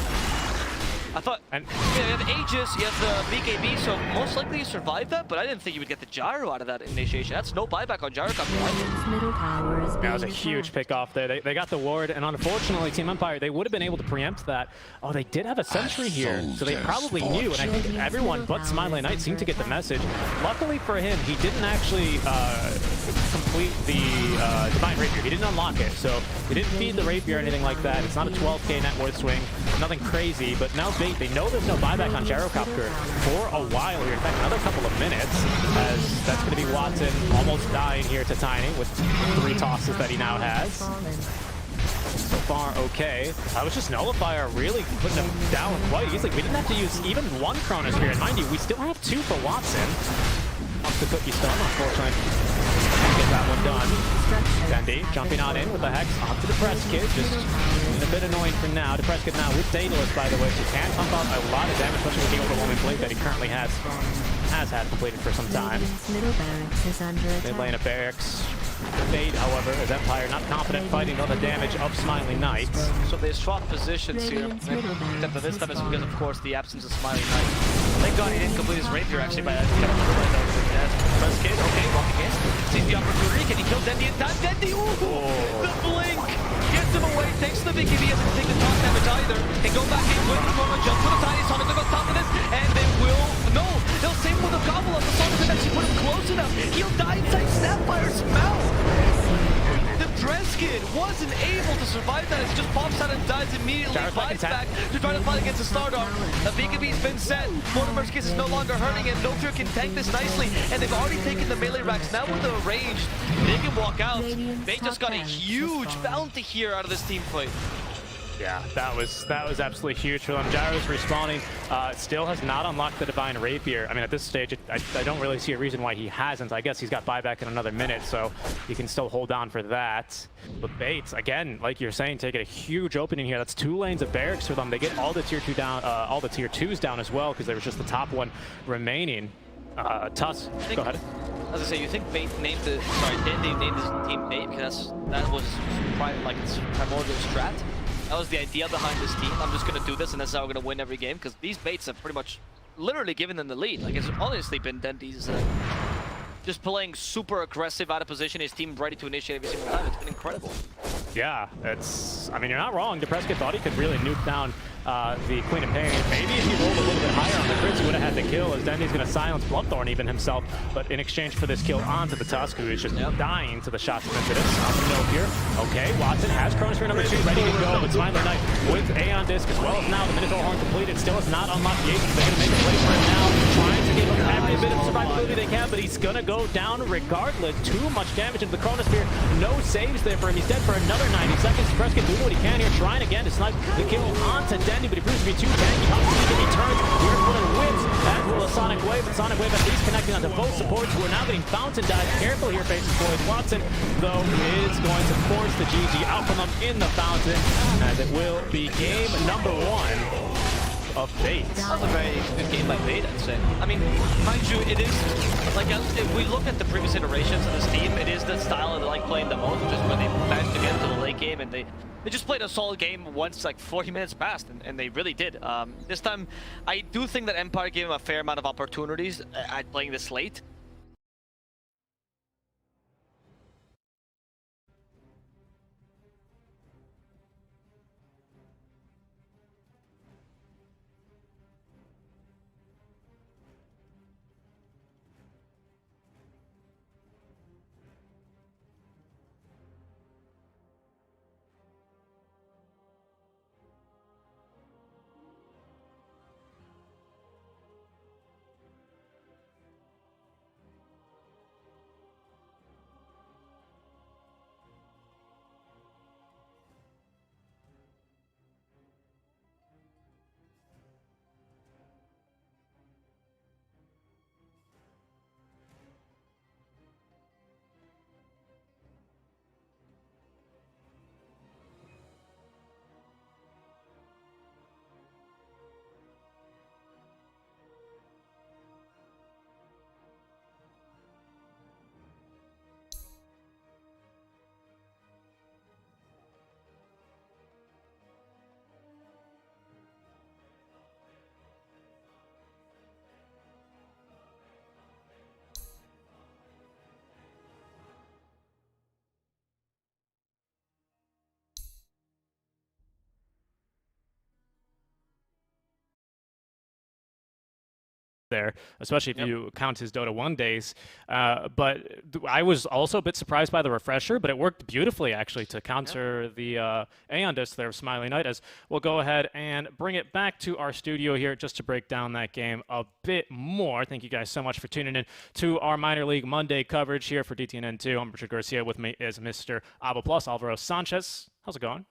I thought, and yeah, you have Aegis, you have the BKB, so most likely you survived that, but I didn't think you would get the gyro out of that initiation. That's no buyback on gyro. That was a huge pick off there. They got the ward, and unfortunately, Team Empire, they would have been able to preempt that. Oh, they did have a sentry here, so they probably knew, and I think everyone but Smiley Knight seemed to get the message. Luckily for him, he didn't actually complete the Divine Rapier. He didn't unlock it, so he didn't feed the Rapier or anything like that. It's not a 12k net worth swing, nothing crazy, but now they know there's no buyback on Gyrocopter for a while here. In fact, another couple of minutes, as that's going to be Watson almost dying here to Tiny with 3 tosses that he now has. So far, okay. I was just Nullifier really putting him down quite easily. We didn't have to use even 1 Chronosphere. And mind you, we still have 2 for Watson. Off the Cookie Stone, unfortunately. Get that one done. Dendi jumping on in with the Hex onto the Press Kid. Just a bit annoying for now. The Press Kid now with Daedalus, by the way, so can pump out a lot of damage, especially with the overwhelming blade that he currently has had completed for some time. Mid lane of Barracks. Fade, however, as Empire not confident fighting all the damage of Smiley Knight. So they swap positions here. Except for this time it's because, of course, the absence of Smiley Knight. Thank God he didn't complete his rapier, actually, by that. Press Kid, okay, walking in. Sees the opportunity. Can he kill Dendi in time? Dendi, ooh! The blink! Gets him away, takes the BKB, doesn't take the top damage either. And go back in with the Corona jump for the Tiny Sonic to go top of this. And they will, no! They'll save him with a gobble up. The Sonic can actually put him close enough. He'll die inside Snapfire's mouth! The Dress Kid wasn't able to survive that. It just pops out and dies immediately. Flies back to try to fight against the Stardom. The BKB's been set. Mortimer's Kiss is no longer hurting him. No Fear can tank this nicely. And they've already taken the melee racks. Now with the range, they can walk out. They just got a huge bounty here out of this team fight. Yeah, that was absolutely huge for them. Gyro's respawning, still has not unlocked the Divine Rapier. I mean, at this stage, I don't really see a reason why he hasn't. I guess he's got buyback in another minute, so he can still hold on for that. But Bates, again, like you're saying, taking a huge opening here. That's 2 lanes of barracks for them. They get all the tier 2 down, all the tier 2s down as well, because there was just the top one remaining. Tuss, go ahead. As I say, you think Dendi named his team Bait because that was like its primordial strat. That was the idea behind this team. I'm just going to do this, and that's how we're going to win every game, because these Baits have pretty much literally given them the lead. Like, it's honestly been Dendi's just playing super aggressive out of position, his team ready to initiate every single time. It's been incredible. Yeah, I mean, you're not wrong. DePrescott thought he could really nuke down the Queen of Pain. Maybe if he rolled a little bit higher on the crits, he would have had the kill, as Dendi's going to silence Bloodthorn even himself. But in exchange for this kill onto the Tusk, who is just dying to the shots of Impetus. On the note here. Okay, Watson has Chronosphere number 2 ready to go, but Smiley Knight with Aeon Disc, as well as now the Minotaur Horn completed. Still has not unlocked the Aegis. They're going to make a play for him now, trying to give him every bit of survivability they can, but he's going to go down regardless. Too much damage into the Chronosphere. No saves there for him. He's dead for another 90 seconds. DePrescott doing what he can here, trying again to snipe the kill onto Dendi, but he proves to be too tanky. He turns. Here's one of the whips. As will a Sonic Wave, but Sonic Wave at least connecting onto both supports, who are now getting fountain dive. Careful here, faces Floyd. Watson, though, is going to force the GG out from them in the fountain, as it will be game number 1 of Bait. That was a very good game by Bait, I'd say. I mean, mind you, it is, like, if we look at the previous iterations of this team, it is the style that they like playing the most, just when they managed to get into the late game, and they just played a solid game once, like, 40 minutes passed, and they really did. This time, I do think that Empire gave him a fair amount of opportunities at playing this late. there, especially if Yep. you count his Dota 1 days. I was also a bit surprised by the refresher, but it worked beautifully actually to counter the Aeon disc there of Smiley Knight. As we'll go ahead and bring it back to our studio here just to break down that game a bit more. Thank you guys so much for tuning in to our Minor League Monday coverage here for DTNN2. I'm Richard Garcia. With me is Mr. Abo Plus, Alvaro Sanchez. How's it going?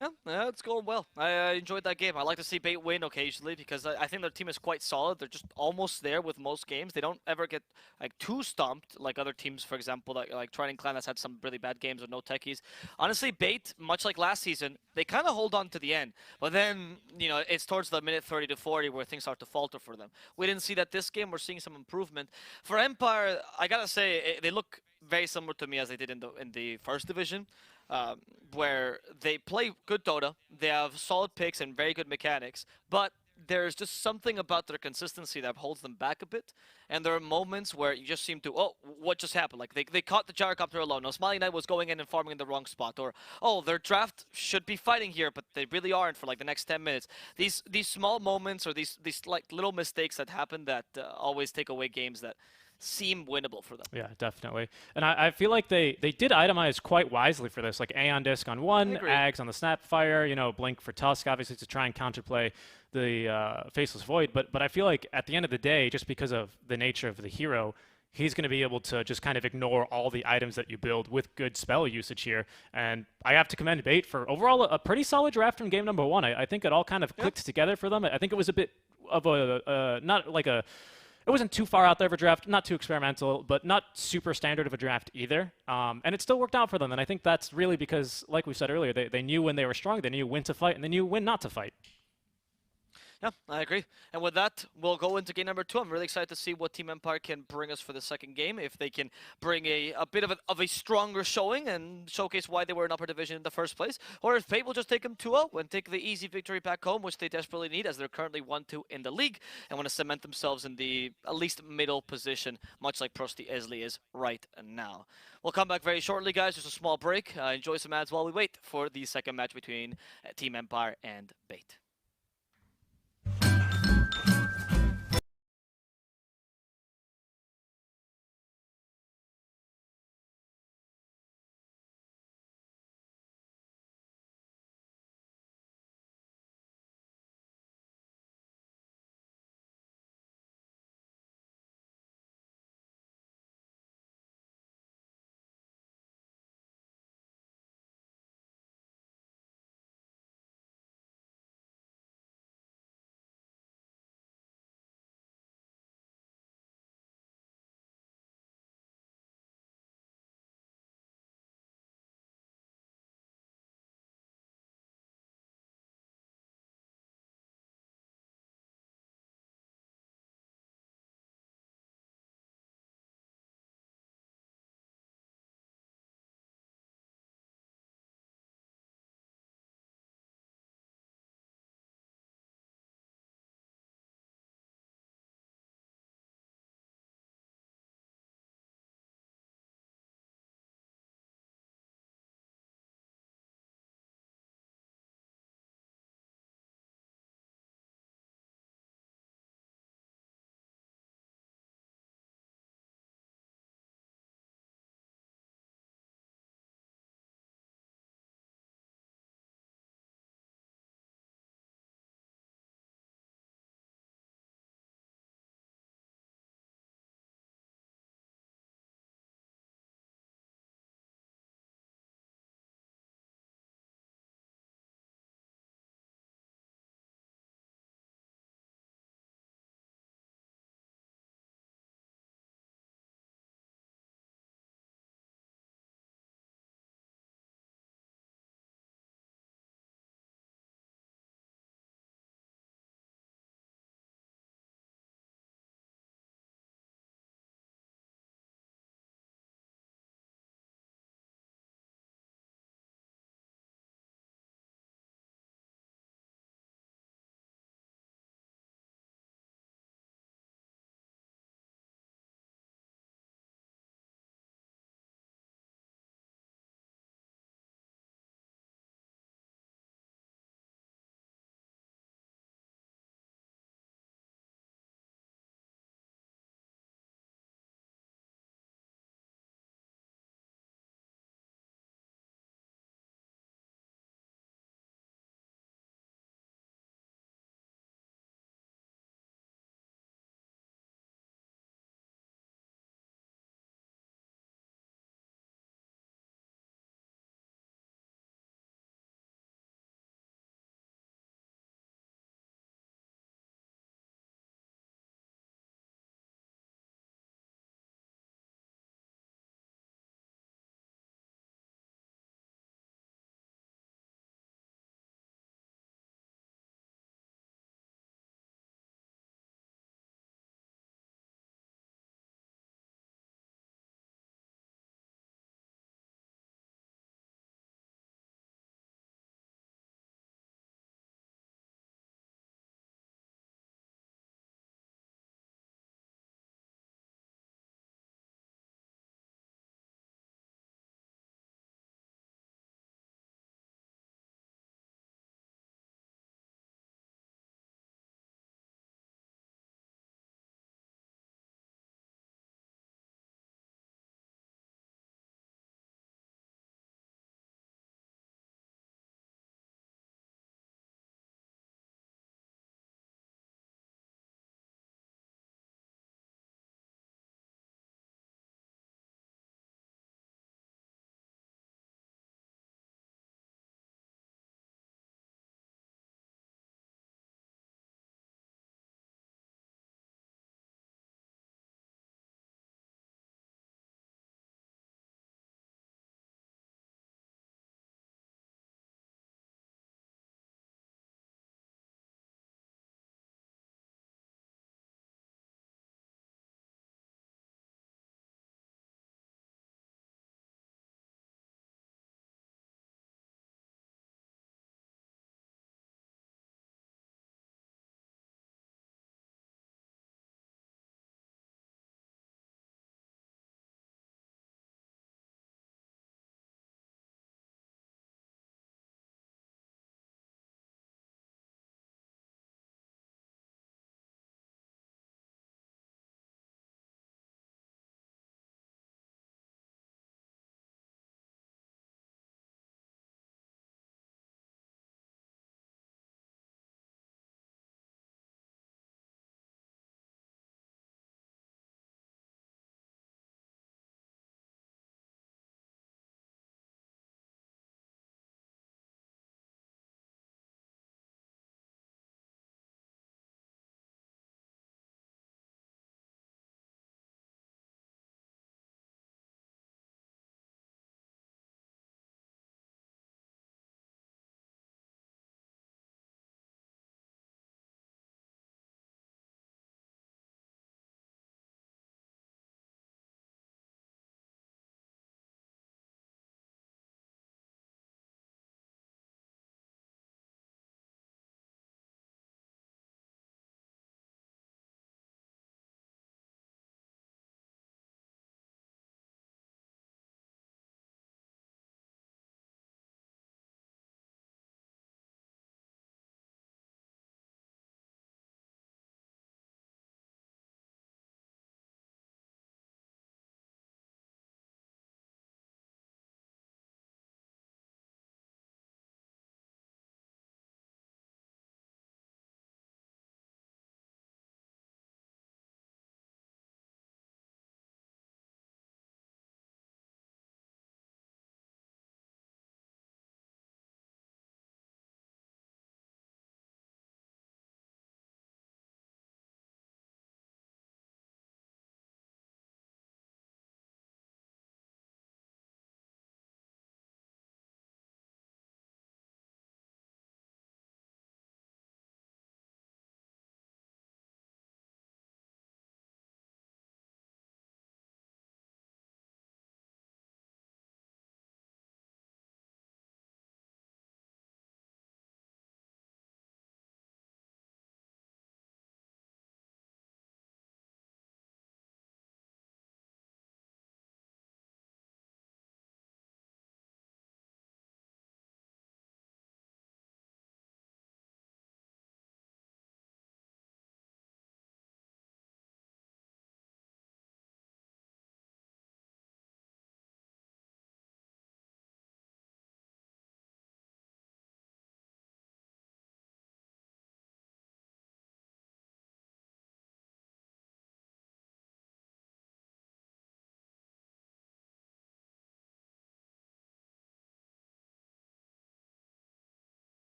Yeah, it's going well. I enjoyed that game. I like to see Bait win occasionally because I think their team is quite solid. They're just almost there with most games. They don't ever get like too stumped like other teams, for example, like Trident Clan that's had some really bad games with no techies. Honestly, Bait, much like last season, they kind of hold on to the end. But then, it's towards the minute 30 to 40 where things start to falter for them. We didn't see that this game. We're seeing some improvement. For Empire, I gotta say, they look very similar to me as they did in the first division. Where they play good Dota, they have solid picks and very good mechanics, but there's just something about their consistency that holds them back a bit. And there are moments where you just seem to, oh, what just happened? Like they caught the gyrocopter alone. No, Smiley Knight was going in and farming in the wrong spot. Or, oh, their draft should be fighting here, but they really aren't for like the next 10 minutes. These small moments or these like little mistakes that happen that always take away games that seem winnable for them. Yeah, definitely. And I feel like they did itemize quite wisely for this, like Aeon Disc on one, Ags on the Snapfire, Blink for Tusk, obviously to try and counterplay the Faceless Void. But I feel like at the end of the day, just because of the nature of the hero, he's going to be able to just kind of ignore all the items that you build with good spell usage here. And I have to commend Bait for overall a pretty solid draft from game number one. I think it all kind of clicked together for them. I think it was a bit of not like a... It wasn't too far out there of a draft, not too experimental, but not super standard of a draft either. And it still worked out for them. And I think that's really because, like we said earlier, they knew when they were strong, they knew when to fight, and they knew when not to fight. Yeah, I agree. And with that, we'll go into game number 2. I'm really excited to see what Team Empire can bring us for the second game. If they can bring a bit of a stronger showing and showcase why they were in upper division in the first place. Or if Fate will just take them 2-0 and take the easy victory back home, which they desperately need as they're currently 1-2 in the league and want to cement themselves in the at least middle position, much like Prosti Esli is right now. We'll come back very shortly, guys. Just a small break. Enjoy some ads while we wait for the second match between Team Empire and Bait.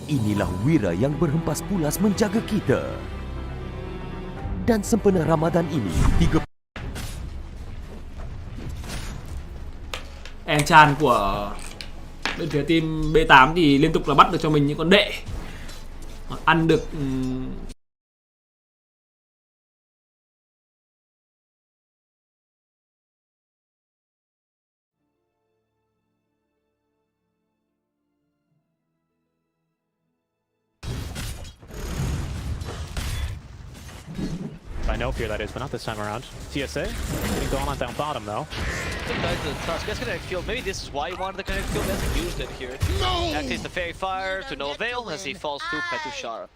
Inilah Wira yang berhempas pulas menjaga kita. Dan sempena Ramadan ini, 3 Enchant của bên phía team B8 thì liên tục là bắt được cho mình những con đệ hoặc ăn được By no fear, that is, but not this time around. TSA getting going on down bottom, though. Good dive to the Tusk. Gets kinetic field. Maybe this is why he wanted the kinetic field. He hasn't used it here. Activates the Fairy Fire to no avail as he falls through Petushara.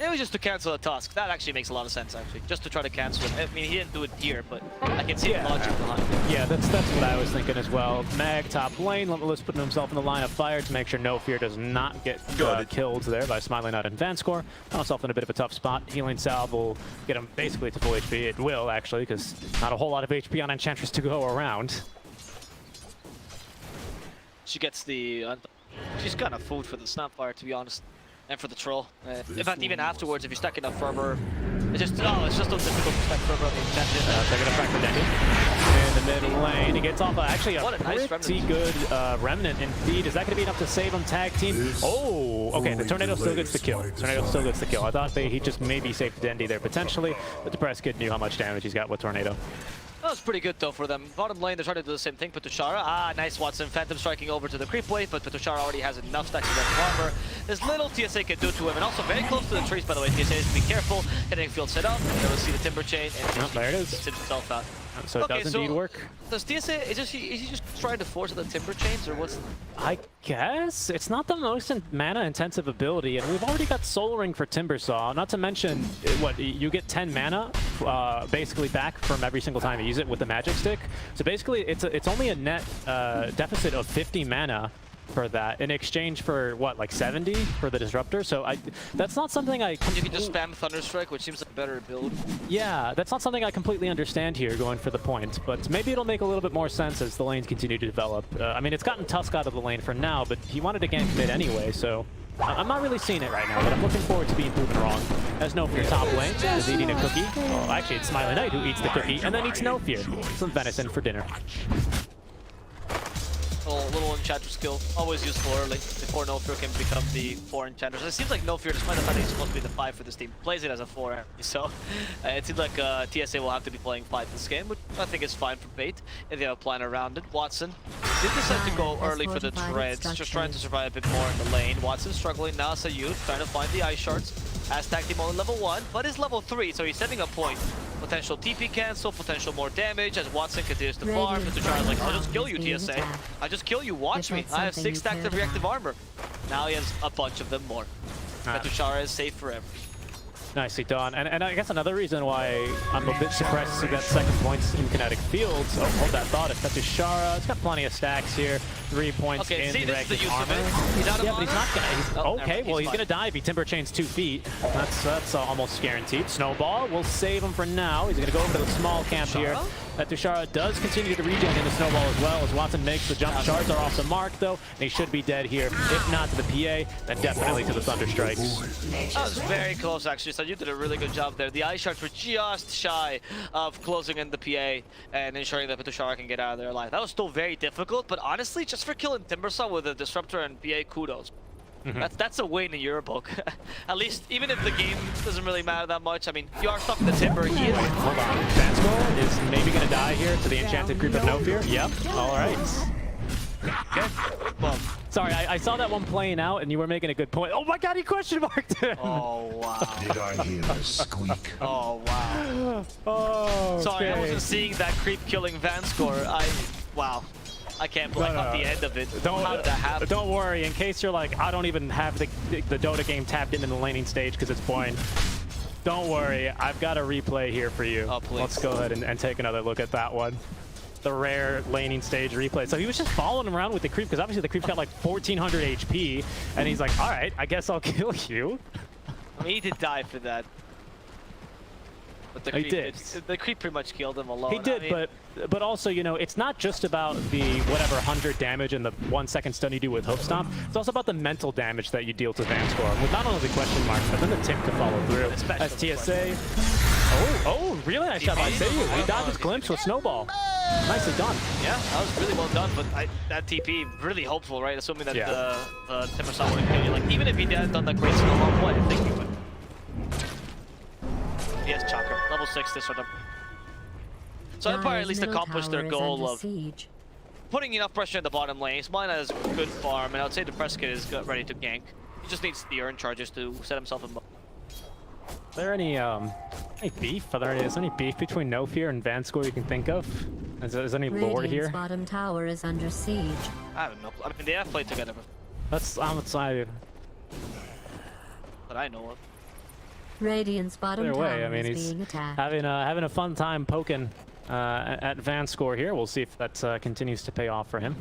It was just to cancel the Tusk. That actually makes a lot of sense, actually. Just to try to cancel it. I mean, he didn't do it here, but I can see the logic behind it. Yeah, that's what I was thinking as well. Mag top lane, Limitless putting himself in the line of fire to make sure No Fear does not get killed there by Smiling Out and Vanscore. Found himself in a bit of a tough spot. Healing Salve will get him basically to full HP. It will, actually, because not a whole lot of HP on Enchantress to go around. She gets the... she's kind of food for the Snapfire, to be honest. And for the troll. In fact, even afterwards, if you stack enough fervor, it's just so difficult to stack fervor on the enchanted. They're gonna fracture Dendy in the mid lane. He gets off actually a nice pretty good remnant in feed. Is that gonna be enough to save him? Tag team. Oh, okay. The tornado still gets the kill. Tornado still gets the kill. I thought he just maybe saved Dendy there potentially, but the press kid knew how much damage he's got with tornado. That was pretty good though for them. Bottom lane, they're trying to do the same thing. Petushara, nice Watson. Phantom striking over to the creep wave, but Petushara already has enough stacks of red armor. There's little TSA can do to him, and also very close to the trees, by the way. TSA needs to be careful. Getting field set up. There we'll see the timber chain, and there it is. Gets himself out. So it does indeed work. Does TSA, is he just trying to force the timber chains, or what's... I guess it's not the most mana intensive ability, and we've already got Soul Ring for Timbersaw. Not to mention, what, you get 10 mana basically back from every single time you use it with the magic stick. So basically, it's only a net deficit of 50 mana for that in exchange for what, like 70 for the disruptor. So that's not something I... You can just spam Thunderstrike, which seems like a better build. Yeah, that's not something I completely understand here going for the point, but maybe it'll make a little bit more sense as the lanes continue to develop. I mean, it's gotten Tusk out of the lane for now, but he wanted to gank mid anyway, so I'm not really seeing it right now, but I'm looking forward to being proven wrong. As No Fear top lane is eating a cookie. Well, actually, it's Smiling Knight who eats the cookie and then eats No Fear. Some venison for dinner. Little enchanter skill, always useful early before No Fear can become the 4 enchanters. It seems like No Fear, despite the fact that he's supposed to be the 5 for this team, plays it as a 4. So it seems like TSA will have to be playing 5 this game, which I think is fine for Bait if they have a plan around it. Watson did decide to go early for the treads, just trying to survive a bit more in the lane. Watson struggling now, Sayud trying to find the ice shards. Has tag team only level 1, but is level 3, so he's setting a point. Potential TP cancel, potential more damage as Watson continues to farm. Mr. Charles like, I'll just kill you, TSA. I'll just kill you, watch me. I have 6 stacks of reactive armor. Now he has a bunch of them more. Petushara is safe forever. Nicely done. And I guess another reason why I'm a bit surprised to see that second points in kinetic fields. Oh, hold that thought. It's Petushara. It's got plenty of stacks here. 3 points in reactive armor. Yeah, but he's not gonna. Okay, well, he's gonna die if he timber chains 2 feet. That's almost guaranteed. Snowball will save him for now. He's gonna go over to the small camp here. Petushara does continue to regen into Snowball as well as Watson makes the jump. Shards are off the mark though. They should be dead here. If not to the PA, then definitely to the Thunder Strikes. That was very close actually, so you did a really good job there. The ice shards were just shy of closing in the PA and ensuring that Petushara can get out of there alive. That was still very difficult, but honestly, just for killing Timbersaw with a Disruptor and PA, kudos. That's a win in your book. At least, even if the game doesn't really matter that much. I mean, if you are stuck in the timber, he is. Hold on. Vanscore is maybe going to die here to the Enchanted Creep of No Fear. Yep. All right. Okay. Well, sorry, I saw that one playing out, and you were making a good point. Oh my God, he question marked him. Oh wow. Did I hear a squeak? Oh wow. Oh. Okay. Sorry, I wasn't seeing that creep killing Vanscore. Wow. I can't believe I caught the end of it. How did that happen? Don't worry, in case you're like, I don't even have the Dota game tapped in the laning stage because it's boring. Don't worry, I've got a replay here for you. Oh, please. Let's go ahead and take another look at that one. The rare laning stage replay. So he was just following him around with the creep because obviously the creep's got like 1400 HP and he's like, all right, I guess I'll kill you. I mean, he did die for that. But the He creep, did. the creep pretty much killed him alone. He did, I mean, but also, you know, it's not just about the whatever 100 damage and the 1 second stun you do with Hoof Stomp. It's also about the mental damage that you deal to Vanscore with not only the question marks, but then the tip to follow through. As TSA. Oh, really nice shot by Seiyu. He dodged his glimpse with Snowball. Nicely done. yeah, that was really well done. But that TP really hopeful, right? Assuming that the Timbersaw wouldn't kill you. Like even if he hadn't done that great Snowball play, I think he would. Yes, Chakra. Level 6 this one. So Empire at least accomplished their goal of putting enough pressure in the bottom lane. Smiley has good farm, and I would say the Prescott is ready to gank. He just needs the urn charges to set himself in. Is there any beef? Is there any beef between No Fear and Vanscore you can think of? Is there any lore here? Bottom tower is under siege. I don't know. I mean, they have played together before, That's I'm excited. that I know of. Radiant's bottom Either tower way, I mean, is he's being attacked. having a fun time poking at Vanscore here. We'll see if that continues to pay off for him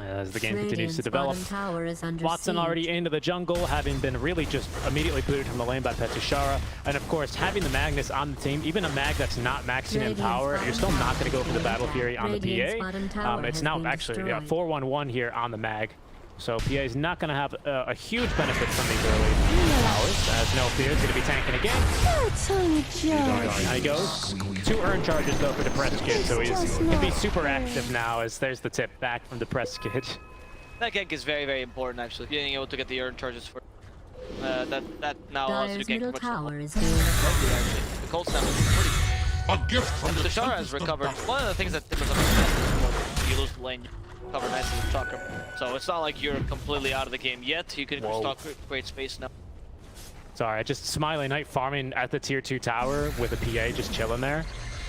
as the game continues to develop. Bottom tower is under Watson siege. already into the jungle, having been really just immediately booted from the lane by Petushara. And of course, having the Magnus on the team, even a mag that's not maxing in power, you're still not going to go for the Battle Fury on the PA. It's now actually 4-1-1 here on the mag. So PA is not going to have a huge benefit from these early powers, as No Fear is going to be tanking again. There he goes. 2 urn charges though for Depressed Kid, so he can be super active now as there's the tip back from Depressed Kid. That gank is very, very important actually. Being able to get the urn charges for that now allows you to Dyer's gank middle much tower more. is being attacked. The cold snap is pretty. A gift from And the Tushara has recovered. One of the things that Timbers understands is you lose the lane, you recover nicely with Chakra. So it's not like you're completely out of the game yet. You can stock great space now. Sorry, just Smiley Knight farming at the tier 2 tower with a PA just chilling there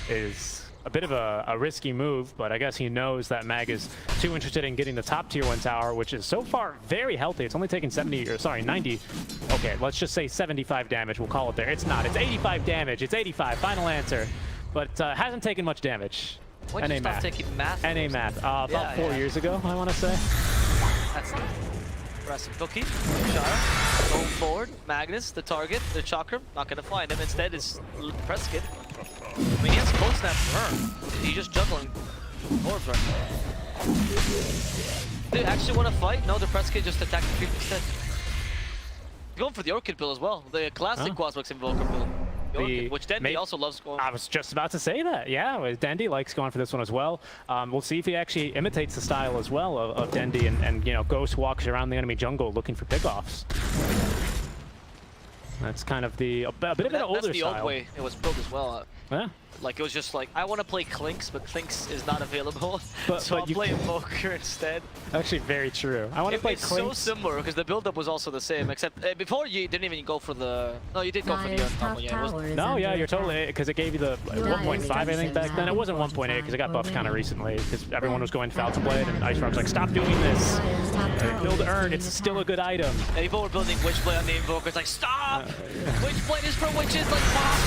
is a bit of a risky move, but I guess he knows that Mag is too interested in getting the top tier 1 tower, which is so far very healthy. It's only taken 90. Okay, let's just say 75 damage. We'll call it there. It's not. It's 85 damage. It's 85. Final answer. But hasn't taken much damage. When did you stop taking math? NA math. About 4 years ago, I want to say. That's impressive. Cookie, Shara, going forward. Magnus, the target, the Chakra, not going to find him. Instead, it's Prescott. I mean, he has cold snap for her. He's just juggling orbs right now. Do you actually want to fight? No, the Prescott just attacked the creep instead. Going for the Orchid build as well. The classic Quasbox Invoker build. Which Dendy also loves going. I was just about to say that. Yeah, Dendy likes going for this one as well. We'll see if he actually imitates the style as well of Dendy and you know, ghost walks around the enemy jungle looking for pickoffs. That's kind of a bit of an older That's the style. old way it was built as well. Yeah. Like it was just like, I want to play Clinks, but Clinks is not available, But I'll you play Invoker instead. Actually, very true. I want to play It's Clinks. so similar because the build-up was also the same, except before you didn't even go for the. No, you did go for the Dyer's normal. top Yeah, it was, tower is No, yeah, under you're totally, attack. because it gave you the 1.5, I think, back then. It wasn't 1.8 because it got buffed kind of recently because everyone was going Falcon Blade and Ice Frog's like, stop doing this. Dyer's top tower Build is Urn, being it's still a attacked. good item. and people were building Witchblade on the Invoker. It's like, stop! Witchblade is for witches, like fuck!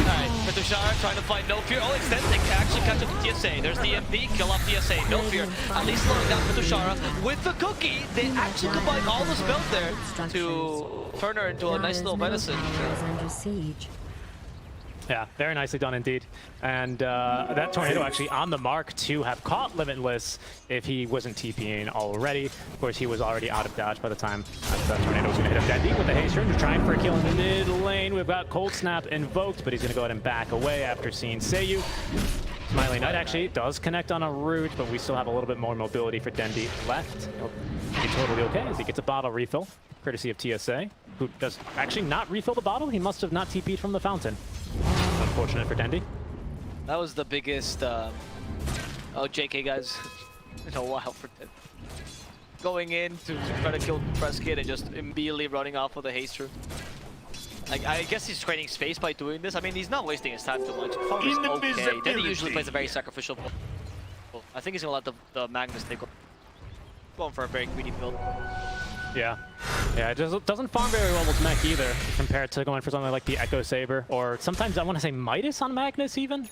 Alright, Petushara trying to find No Fear. Oh, extend they actually catch up to TSA. There's the MP, kill off TSA. No Fear. At least slowing down Petushara with the cookie. They actually combined all the spells there to turn her into a nice Dyer's little middle medicine. tower is under siege. Yeah, very nicely done indeed. And that tornado actually on the mark to have caught Limitless if he wasn't TPing already. Of course, he was already out of dodge by the time that tornado was going to hit him dead deep with the haste turn, trying for a kill in the mid lane. We've got Cold Snap invoked, but he's going to go ahead and back away after seeing Seiyu. Smiley Knight actually does connect on a root, but we still have a little bit more mobility for Dendy left. He'll be totally okay as he gets a bottle refill, courtesy of TSA, who does actually not refill the bottle. He must have not TP'd from the fountain. Unfortunate for Dendy. That was the biggest JK guys in a while for Dendy. Going in to try to kill Prescott and just immediately running off with a haster. Like, I guess he's trading space by doing this. I mean, he's not wasting his time too much. Farm is okay. Dendy usually plays a very sacrificial build. I think he's gonna let the Magnus take over. Going for a very greedy build. Yeah. Yeah, it just doesn't farm very well with mech either, compared to going for something like the Echo Saber, or sometimes I want to say Midas on Magnus even.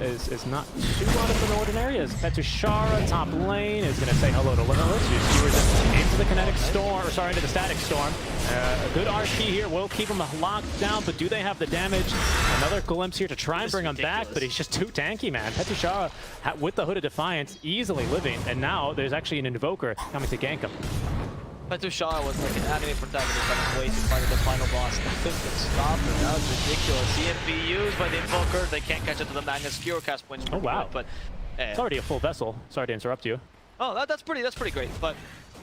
is not too out of the ordinary, as Petushara, top lane, is going to say hello to Limitless. Your skewers into the kinetic storm, or sorry, into the static storm. A good RP here will keep him locked down, but do they have the damage? Another glimpse here to try and bring him back, but he's just too tanky, man. Petushara, with the Hood of Defiance, easily living, and now there's actually an Invoker coming to gank him. Petushara was like an agony protagonist on his way to fight the final boss. The fifth and stop, and that was ridiculous. EMP used by the Invoker. They can't catch up to the Magnus. Skewer cast points. Oh wow! But it's already a full vessel. Sorry to interrupt you. Oh, that's pretty great. But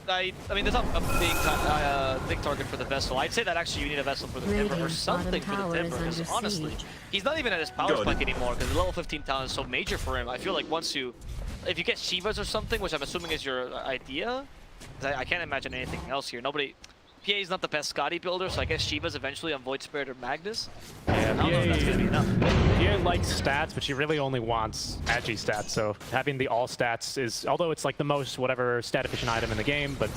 I mean, there's not a big target for the vessel. I'd say that actually you need a vessel for the Timber or something for the Timber. Because honestly, he's not even at his power spike anymore. Because the level 15 talent is so major for him. I feel like once if you get Shivas or something, which I'm assuming is your idea. I can't imagine anything else here. PA is not the best Scotty builder, so I guess Shiva's eventually on Void Spirit or Magnus. Yeah, I don't know if that's gonna be enough. PA likes stats, but she really only wants Agi stats, so having the all stats is, although it's like the most whatever stat efficient item in the game, but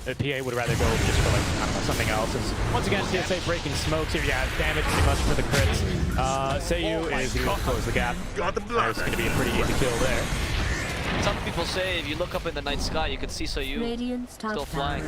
PA would rather go just for like, I don't know, something else. It's, once again, CSA breaking smokes here, yeah, damage pretty much for the crits. Seiyu is going to close the gap. There's going to be a pretty easy kill there. Some people say if you look up in the night sky, you can see Seiyu still flying.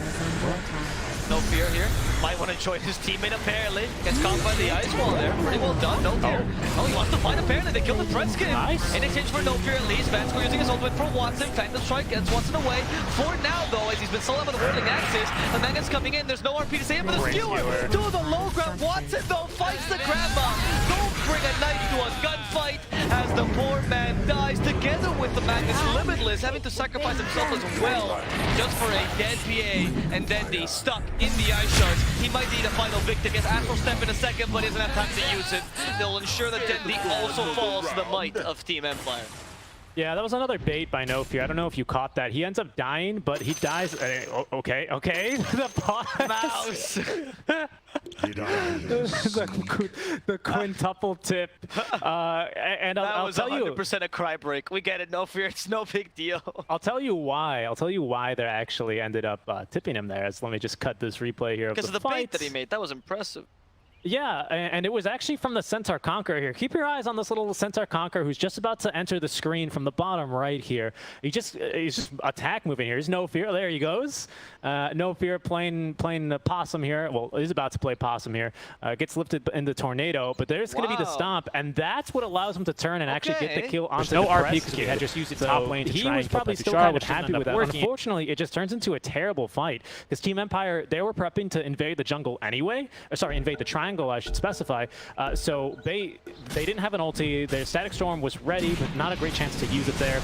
No fear here. Might want to join his teammate apparently. Gets caught by the ice wall there. Pretty well done. No fear. Oh, he wants to fight apparently. They killed the Fred skin. Nice. In exchange for no fear at least. Vansko using his ultimate for Watson. Phantom Strike gets Watson away. For now though, as he's been soloed by the Whirling Axis, the Magnus coming in. There's no RP to save him, but the skewer to the low ground. Watson though fights the grandma. Don't bring a knife to a gunfight as the poor man dies together with the Magnus Limitless, having to sacrifice himself as well just for a dead PA and Dendi stuck in the ice shards. He might need a final victim. Yes, Astral Step in a second, but he doesn't have time to use it. They'll ensure that Dendi also falls to the might of Team Empire. Yeah, that was another bait by No Fear. I don't know if you caught that. He ends up dying, but he dies. Okay. The pause. Mouse. the quintuple tip. And I'll was tell you, 100% a cry break. We get it. No fear. It's no big deal. I'll tell you why. I'll tell you why they actually ended up tipping him there. Let me just cut this replay here of because the of the fight bait that he made. That was impressive. Yeah, and it was actually from the Centaur Conqueror here. Keep your eyes on this little Centaur Conqueror who's just about to enter the screen from the bottom right here. He's just attack moving here. There's No Fear. There he goes. No Fear playing the possum here. Well, he's about to play possum here. Gets lifted in the tornado, but there's going to be the stomp, and that's what allows him to turn and actually get the kill onto the RP because we had just used it top lane to try and probably still kind of happy with that. Unfortunately, it just turns into a terrible fight because Team Empire, they were prepping to invade the jungle anyway. Sorry, invade the triangle, I should specify. So they didn't have an ulti. Their Static Storm was ready, but not a great chance to use it there.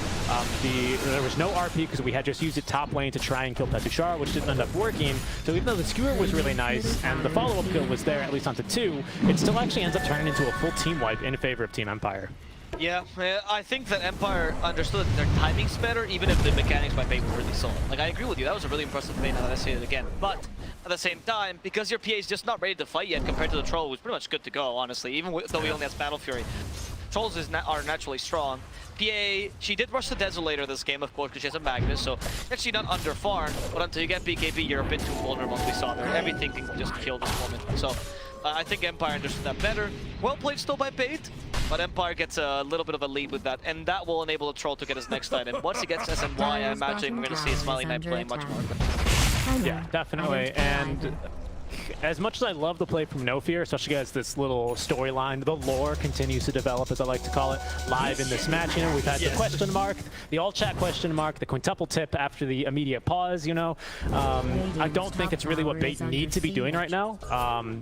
There was no RP because we had just used it top lane to try and kill Petushara, which didn't end up working. So even though the skewer was really nice and the follow-up kill was there, at least onto 2, it still actually ends up turning into a full team wipe in favor of Team Empire. Yeah, I think that Empire understood their timing's better, even if the mechanics by bait were really solid. Like, I agree with you, that was a really impressive bait, now that I say it again. But at the same time, because your PA is just not ready to fight yet compared to the Troll, who's pretty much good to go, honestly, even though he only has Battle Fury. Trolls are naturally strong. PA, she did rush the Desolator this game, of course, because she has a Magnus, so actually not under farm, but until you get BKB, you're a bit too vulnerable, as we saw there. Everything can just kill this woman. So I think Empire understood that better. Well played still by bait, but Empire gets a little bit of a lead with that, and that will enable the Troll to get his next item. Once he gets SNY, I imagine we're going to see a Smiley Knight playing much more. Yeah, definitely. And as much as I love the play from No Fear, especially as this little storyline, the lore continues to develop, as I like to call it, live in this match. You know, we've had the question mark, the all chat question mark, the quintuple tip after the immediate pause, you know. I don't think it's really what bait needs to be doing right now.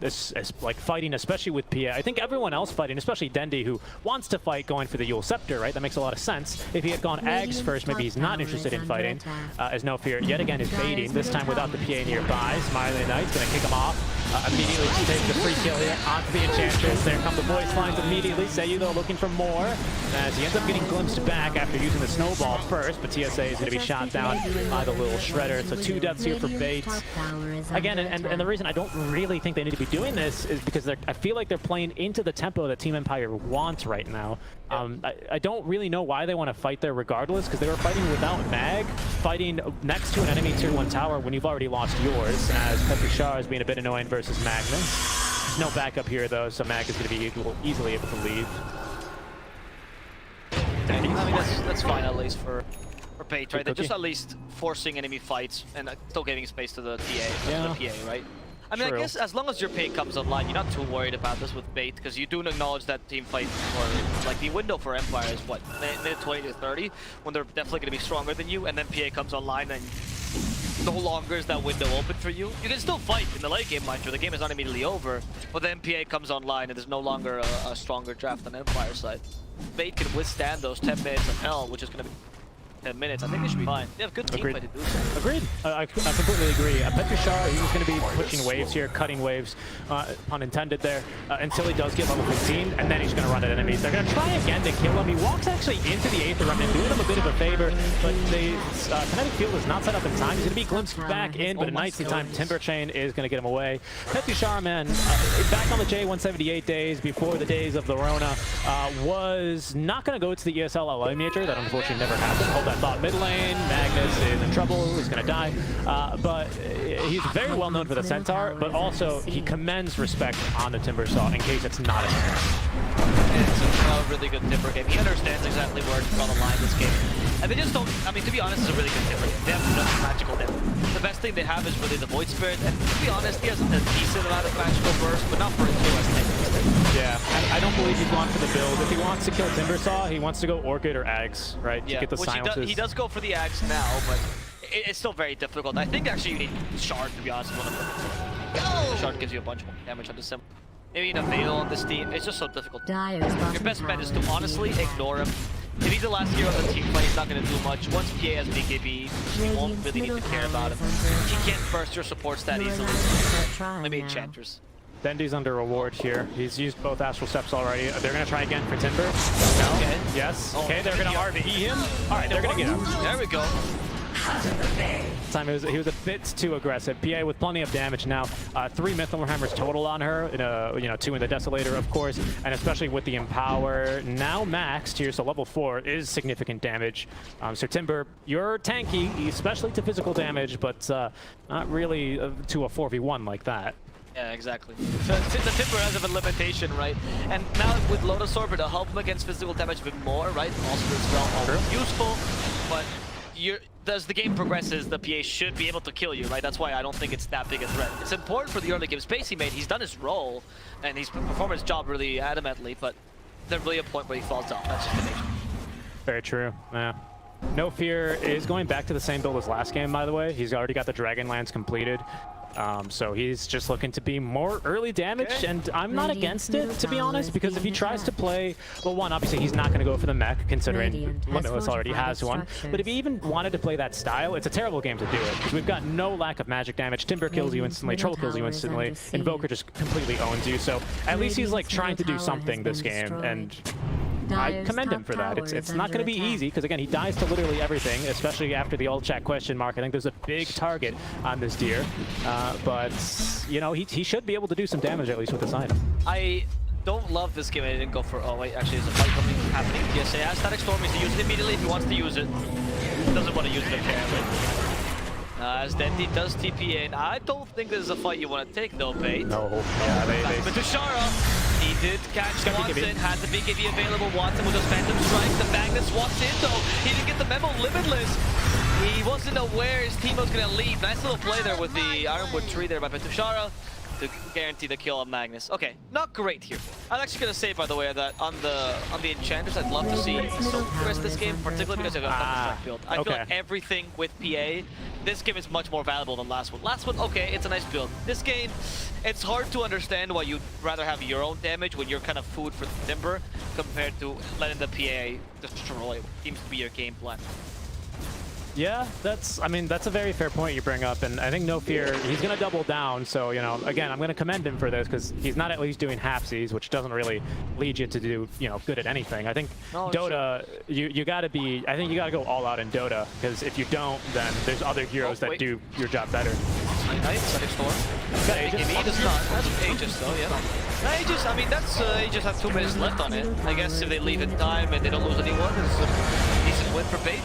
It's like fighting, especially with PA. I think everyone else fighting, especially Dendi, who wants to fight going for the Yule Scepter, right? That makes a lot of sense. If he had gone Ags first, maybe he's not interested in fighting, as No Fear yet again is baiting, this time without the PA nearby. Smiley Knight's going to kick him off. Immediately just takes the free kill here onto the Enchantress. There come the voice lines immediately. Seiyu though looking for more as he ends up getting glimpsed back after using the snowball first, but TSA is going to be shot down by the little shredder. So 2 deaths here for bait. Again, and the reason I don't really think they need to be doing this is because I feel like they're playing into the tempo that Team Empire wants right now. I don't really know why they want to fight there regardless, because they were fighting without Mag, fighting next to an enemy tier 1 tower when you've already lost yours, as Petushara is being a bit annoying versus Magnus. There's no backup here though, so Mag is going to be easily able to leave. I mean, that's fine at least for Pate, right? They're cookie. just at least forcing enemy fights and still giving space to the PA, Yeah. to the PA, right? I mean, True. I guess as long as your Pate comes online, you're not too worried about this with Bait, because you do acknowledge that team fight, or like the window for Empire is what, minute 20 to 30, when they're definitely going to be stronger than you, and then PA comes online and no longer is that window open for you. You can still fight in the late game, mind you. The game is not immediately over, but then PA comes online and there's no longer a stronger draft on Empire side. Bait can withstand those 10 minutes of hell, which is going to be 10 minutes. I think they should be fine. They have good team Agreed. fight to do so. Agreed. I completely agree. Petrishar, he's going to be pushing waves here, cutting waves, pun intended there, until he does get level 15, and then he's going to run at enemies. They're going to try again to kill him. He walks actually into the 8th remnant, doing him a bit of a favor, but the kinetic field is not set up in time. He's going to be glimpsed back in, but a nicely timed Timber Chain is going to get him away. Petrishar, man, back on the J178 days, before the days of the Rona, was not going to go to the ESL LA major. That unfortunately never happened. Hold that thought. Mid lane, Magnus is in trouble, he's gonna die. But he's very well known for the Centaur, but also he commends respect on the Timber Saw in case it's not a It's a really good Timber game. He understands exactly where to draw the line this game. And they just don't, I mean, to be honest, it's a really good Timber game. They have no magical Timber. The best thing they have is really the Void Spirit, and to be honest, he has a decent amount of magical burst, but not for a 2S tank. Yeah, I don't believe he's gone for the build. If he wants to kill Timber Saw, he wants to go Orchid or Ags, right? Yeah, To get the which silences. he does go for the Axe now, but it's still very difficult. I think actually you need Shard, to be honest, is one of them. The Shard gives you a bunch more damage on the sim. Maybe in a Veil on this team, it's just so difficult. Dire's bottom Your best bet is to tower honestly ignore him. If he's the last hero on the team fight, he's not going to do much. Once PA has BKB, you won't really need to care about him. He can't burst your supports that easily. Maybe Enchanters. Dendy's under reward here. He's used both Astral Steps already. They're going to try again for Timber. No? Okay. Yes. Oh, Okay, they're going to RVE him. All right, they're going to get him. There we go. This time he was a bit too aggressive. PA with plenty of damage now. 3 Mythalmore Hammers total on her. 2 in the Desolator, of course, and especially with the Empower now maxed here, so level 4 is significant damage. So Timber, you're tanky, especially to physical damage, but not really to a 4v1 like that. Yeah, exactly. The Timber has a limitation, right? And now with Lotus Orb, it'll help him against physical damage a bit more, right? Also, it's well useful, but as the game progresses, the PA should be able to kill you, right? That's why I don't think it's that big a threat. It's important for the early game space he made. He's done his role, and he's performed his job really adamantly, but there's really a point where he falls off. That's just the nature. Very true. Yeah. No Fear is going back to the same build as last game, by the way. He's already got the Dragonlance completed. So he's just looking to be more early damage, and I'm not against it, to be honest, because if he tries to play, well, one, obviously he's not going to go for the mech, considering Limitless already has one, but if he even wanted to play that style, it's a terrible game to do it, because we've got no lack of magic damage. Timber kills you instantly, Troll kills you instantly, Invoker just completely owns you, so at least he's like trying to do something this game, and I commend him for that. It's not going to be easy, because again, he dies to literally everything, especially after the all chat question mark. I think there's a big target on this deer, but you know, he should be able to do some damage at least with this item. I don't love this game. I didn't go for. Oh wait, actually, there's a fight coming happening. Yes, he has Static Storm. He's to use it immediately if he wants to use it. He doesn't want to use it apparently. As Dendy does TP in. I don't think this is a fight you want to take though, Bait. No, yeah, But to Shara. He did catch Watson, had the BKB available. Watson with those Phantom Strikes. The Magnus walks in though. He didn't get the memo. Limitless. He wasn't aware his team was going to leave. Nice little play there with the Ironwood tree there by Petushara to guarantee the kill on Magnus. Okay, not great here. I'm actually going to say, by the way, that on the Enchanters, I'd love to see Soak the rest of this game, particularly because I've got a Strike build. I feel like everything with PA, this game is much more valuable than last one. Last one, okay, it's a nice build. This game, it's hard to understand why you'd rather have your own damage when you're kind of food for the Timber compared to letting the PA destroy what seems to be your game plan. Yeah, that's a very fair point you bring up, and I think No Fear, he's going to double down, so, you know, again, I'm going to commend him for this, because he's not at least doing halfsies, which doesn't really lead you to do, you know, good at anything. I think Dota, you got to be, I think you got to go all out in Dota, because if you don't, then there's other heroes that do your job better. Nice, Static Storm. Got Aegis. He does not. That's Aegis though, yeah. Aegis, I mean, that's Aegis have 2 minutes left on it. I guess if they leave in time and they don't lose anyone, it's a decent win for Bait.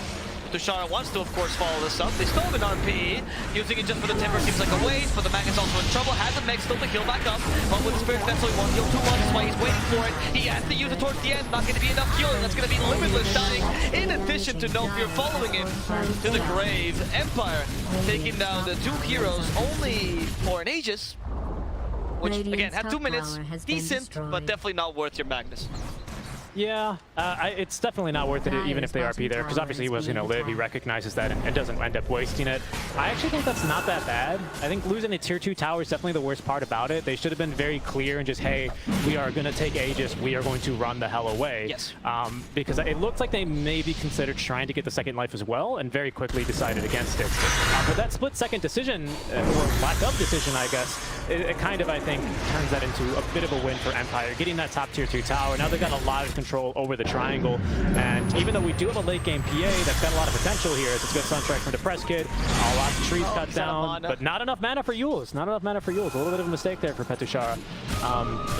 Tushara wants to, of course, follow this up. They still have an RP. Using it just for the Timber seems like a waste, but the Magnus also in trouble. Has a mech still to heal back up, but with the Spirit that's only 1 heal, 2 1. That's why he's waiting for it. He has to use it towards the end. Not going to be enough healing. That's going to be Limitless dying. In addition to No Fear following him to the grave. Empire taking down the 2 heroes only for an Aegis, which again had 2 minutes. Decent, but definitely not worth your Magnus. Yeah, it's definitely not worth it, even if they RP there, because obviously he was going to live. He recognizes that and doesn't end up wasting it. I actually think that's not that bad. I think losing a tier 2 tower is definitely the worst part about it. They should have been very clear and just, hey, we are going to take Aegis. We are going to run the hell away. Yes. Because it looked like they maybe considered trying to get the second life as well, and very quickly decided against it. But that split-second decision, or lack of decision, I guess, it kind of, I think, turns that into a bit of a win for Empire, getting that top tier 2 tower. Now they've got a lot of control over the triangle, and even though we do have a late game PA that's got a lot of potential here, it's a good Sunstrike from the Press Kid, a lot of trees cut down, but not enough mana for Yules. Not enough mana for Yules. A little bit of a mistake there for Petushara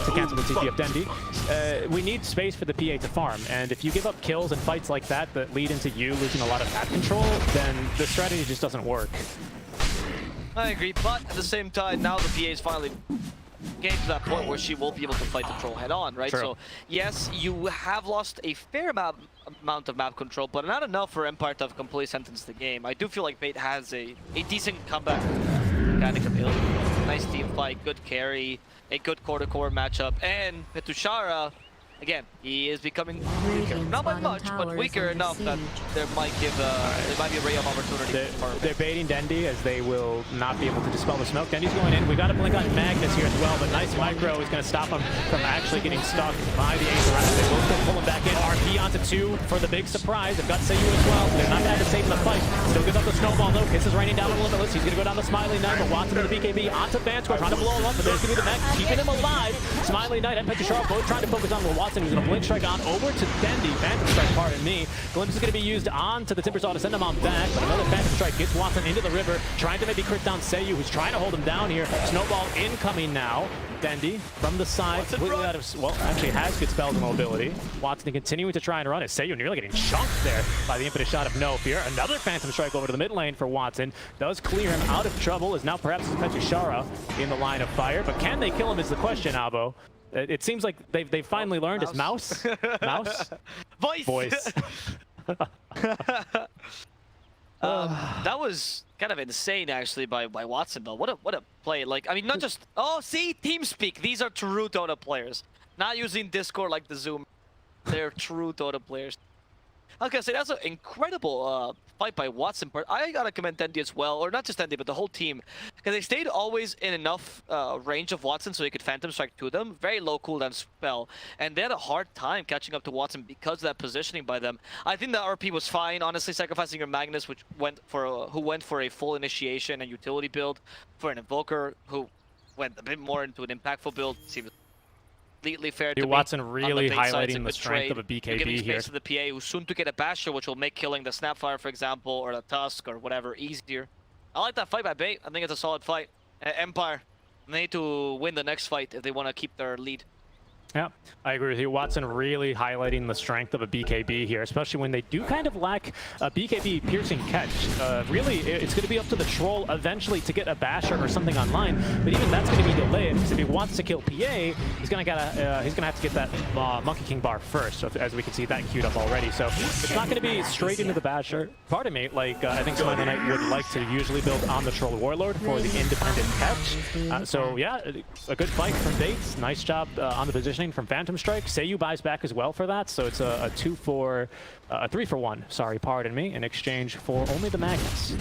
to cancel the TP of Dendi. We need space for the PA to farm, and if you give up kills and fights like that that lead into you losing a lot of map control, then the strategy just doesn't work. I agree, but at the same time, now the PA is finally getting to that point where she will be able to fight the troll head on, right? True. So yes, you have lost a fair amount of map control, but not enough for Empire to have completely sentenced the game. I do feel like Bait has a decent comeback mechanic ability. Nice team fight, good carry, a good core-to-core matchup, and Petushara, again, he is becoming weaker. Not by much, but weaker enough that there might be a ray of opportunity. They're baiting Dendi as they will not be able to dispel the smoke. Dendi's going in. We got to blink on Magnus here as well, but nice micro is going to stop him from actually getting stuck by the Ace around. They will still pull him back in. RP onto 2 for the big surprise. They've got Seiyu as well, so they're not going to have to save in the fight. Still gives up the snowball though. Kisses raining down on Limitless. He's going to go down the Smiley Knight, but Watson to the BKB onto Vanscore, trying to blow him up, but there's going to be the mech keeping him alive. Smiley Knight and Petushara both trying to focus on Watson, who's going to blink strike on over to Dendi. Phantom Strike, pardon me. Glimpse is going to be used onto the Timbersaw to send him on back, but another Phantom Strike gets Watson into the river, trying to maybe crit down Seiyu, who's trying to hold him down here. Snowball incoming now. Dendi from the side, completely out of, well, actually has good spells and mobility. Watson continuing to try and run it. Seiyu nearly getting chunked there by the impetus shot of No Fear. Another Phantom Strike over to the mid lane for Watson. Does clear him out of trouble, is now perhaps Petushara in the line of fire, but can they kill him is the question, Abo. It seems like they've finally learned his mouse. Mouse? Voice. That was kind of insane, actually, by Watson, though. What a play! Like, I mean, not just see, TeamSpeak. These are true Dota players, not using Discord like the Zoom. They're true Dota players. I was gonna say that's an incredible fight by Watson, but I gotta commend Dendi as well, or not just Dendi, but the whole team, because they stayed always in enough range of Watson so he could Phantom Strike to them. Very low cooldown spell, and they had a hard time catching up to Watson because of that positioning by them. I think the RP was fine, honestly, sacrificing your Magnus, which went for a full initiation and utility build, for an Invoker who went a bit more into an impactful build. Seems completely fair to Watson me. really highlighting the strength trade. of a BKB You're giving space here. to the PA, who's soon to get a Basher, which will make killing the Snapfire, for example, or the Tusk, or whatever, easier. I like that fight by Bait. I think it's a solid fight. Empire, they need to win the next fight if they want to keep their lead. Yeah, I agree with you. Watson really highlighting the strength of a BKB here, especially when they do kind of lack a BKB piercing catch. Really, it's going to be up to the Troll eventually to get a Basher or something online, but even that's going to be delayed because if he wants to kill PA, he's going to have to get that Monkey King bar first, so as we can see that queued up already. So it's not going to be straight into the Basher. Pardon me, like I think Smiley Knight would like to usually build on the Troll Warlord for the independent catch. So yeah, a good fight from Bates. Nice job on the position from Phantom Strike. Seiyu buys back as well for that, so it's a 3 for 1. Sorry, pardon me. In exchange for only the Magnus.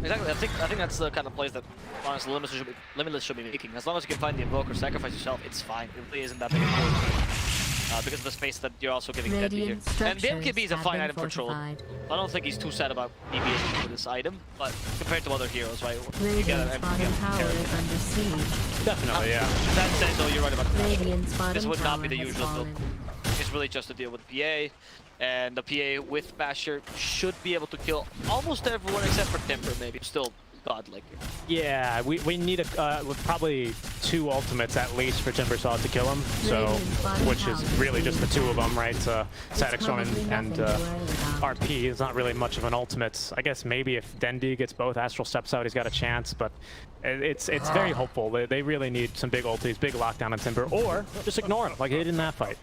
Exactly. I think that's the kind of plays that honestly Limitless should be making. As long as you can find the Invoker, sacrifice yourself, it's fine. It really isn't that big a deal. Because of the space that you're also giving Dendi here. And the MKB is a fine item for Troll. I don't think he's too sad about DBs for this item, but compared to other heroes, right? You get an MKB. Definitely, yeah. That said, though, you're right about Radiant's that. This would not be the bottom usual tower build. has It's really just a deal with PA, and the PA with Basher should be able to kill almost everyone except for Timber, maybe. Still godlike. Yeah, we need probably 2 ultimates at least for Timbersaw to kill him. So, which is really just the 2 of them, right? Static Storm and RP is not really much of an ultimate. I guess maybe if Dendi gets both Astral Steps out, he's got a chance, but it's very hopeful. They really need some big ultis, big lockdown on Timber, or just ignore him like they did in that fight.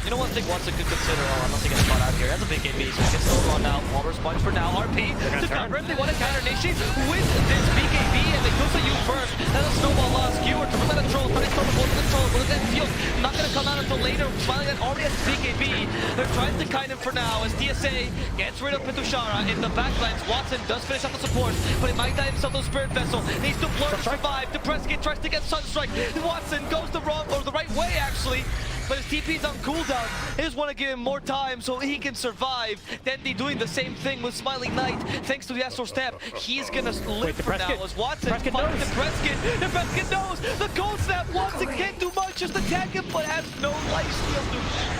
You know, one thing Watson could consider, unless he gets caught out here, that's a big AB, so he can still run now. Water Sponge for now. RP to cover him. They want to counter Nishi with this BKB, and they go to you first. Then a snowball lost. Skewer to prevent a troll. Trying to storm the control. But then Field not going to come out until later. Smiling at already has BKB. They're trying to kite him for now as DSA gets rid of Pitushara in the backlines. Watson does finish up the support, but he might die himself to Spirit Vessel. Needs to blur to survive. Depresskid tries to get Sunstrike. Watson goes the right way actually. But his TP's on cooldown. They just want to give him more time so he can survive. Dendi doing the same thing with Smiling Knight. Thanks to the Astral Step, he's gonna live for now as Watson finds Depresskid. Depresskid knows the Cold Snap. Watson can't do much, just attack him, but has no lifesteal to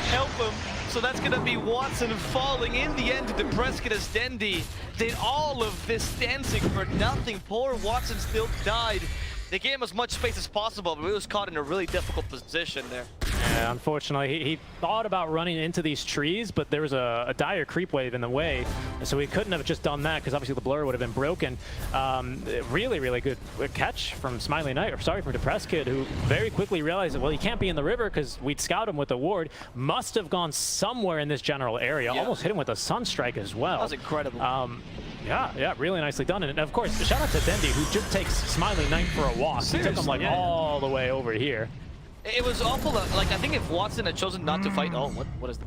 help him. So that's gonna be Watson falling in the end to Depresskid as Dendi did all of this dancing for nothing. Poor Watson still died. They gave him as much space as possible, but he was caught in a really difficult position there. Yeah, unfortunately, he thought about running into these trees, but there was a dire creep wave in the way, so he couldn't have just done that because obviously the blur would have been broken. Really, really good catch from Smiley Knight, or sorry, from Depresskid, who very quickly realized that, well, he can't be in the river because we'd scout him with the ward. Must have gone somewhere in this general area. Yeah. Almost hit him with a Sunstrike as well. That was incredible. Yeah, really nicely done. And of course, shout out to Dendi, who just takes Smiley Knight for a walk. He took him like all the way over here. It was awful. Like, I think if Watson had chosen not to fight... Oh, what is...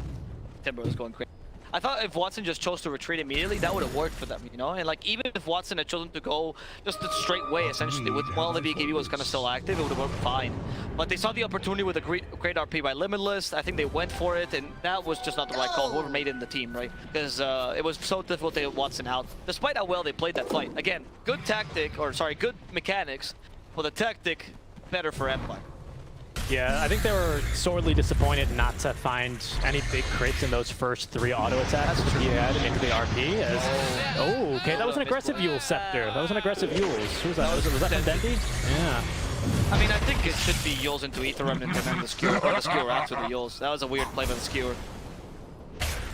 Timber is going crazy. I thought if Watson just chose to retreat immediately, that would have worked for them, you know? And like, even if Watson had chosen to go just the straight way, essentially, with while the BKB was kind of still active, it would have worked fine. But they saw the opportunity with a great RP by Limitless. I think they went for it, and that was just not the right call, whoever made it in the team, right? Because it was so difficult to get Watson out, despite how well they played that fight. Again, good tactic, or sorry, good mechanics, but the tactic better for Empire. Yeah, I think they were sorely disappointed not to find any big crits in those first 3 auto attacks he had into the RP. Oh, okay, that was an aggressive Yule Scepter. That was an aggressive Yule's. Who was that? Was that from Dendi? Yeah. I mean, I think it should be Yules into Ether Remnant and then the Skewer, or the Skewer after the Yules. That was a weird play by the Skewer.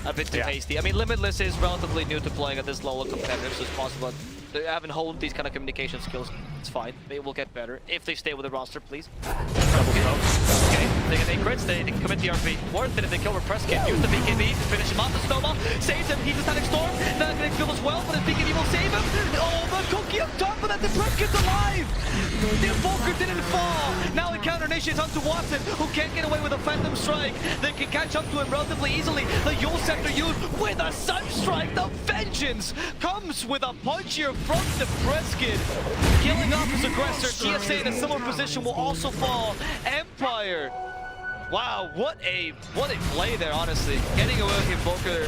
A bit too hasty. I mean, Limitless is relatively new to playing at this level of competitive, so it's possible. They haven't honed these kind of communication skills. It's fine. They will get better if they stay with the roster, please. Double smoke. Okay, they get 8 crits. They can commit the RP. Worth it if they kill Represskid. Use the BKB to finish him off. The snowball saves him. He's a static storm. Not going to kill as well, but his BKB will save him. Oh, the cookie up top of that. Represskid's alive. The Invoker didn't fall. Now the counter initiates onto Watson, who can't get away with a Phantom Strike. They can catch up to him relatively easily. The Yule Scepter used with a Sunstrike. The vengeance comes with a punch here from Depresskid, killing off his aggressor. TSA in a similar position will also fall. Empire. Wow, what a play there, honestly. Getting away with Invoker,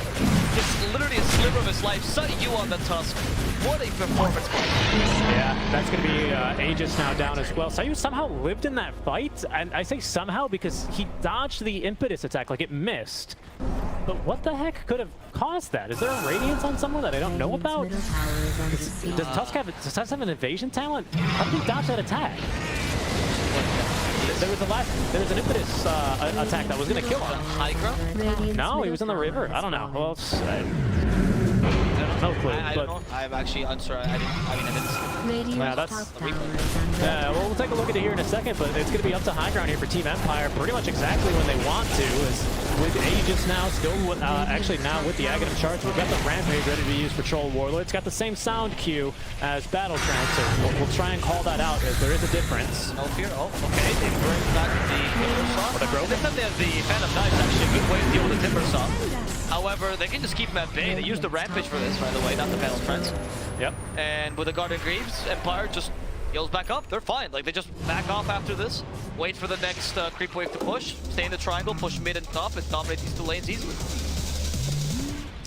just literally a sliver of his life. Set you on the Tusk. What a performance. Yeah, that's going to be Aegis now down as well. Sayu somehow lived in that fight, and I say somehow because he dodged the Impetus attack, like it missed. But what the heck could have caused that? Is there a Radiance on someone that I don't know about? Does Tusk have an evasion talent? How did he dodge that attack? There was an Impetus attack that was going to kill him. High ground? No, he was in the river. I don't know. Well, no clue. I don't know. I'm actually unsure. I didn't see. Yeah, that's... well, we'll take a look at it here in a second, but it's going to be up to high ground here for Team Empire pretty much exactly when they want to. Is with Aegis now, still with, actually now with the Aghanim charge, we've got the Rampage ready to be used for Troll Warlord. It's got the same sound cue as Battle Trance, so we'll try and call that out as there is a difference. No fear. Oh, okay. They bring back the Timbersaw. This time they have the Phantom Knives, actually a good way to deal with the Timbersaw. However, they can just keep him at bay. They use the Rampage for this, by the way, not the Battle Trance. Yep. And with the Guardian Greaves, Empire just heals back up. They're fine. Like, they just back off after this, wait for the next creep wave to push, stay in the triangle, push mid and top, and dominate these 2 lanes easily.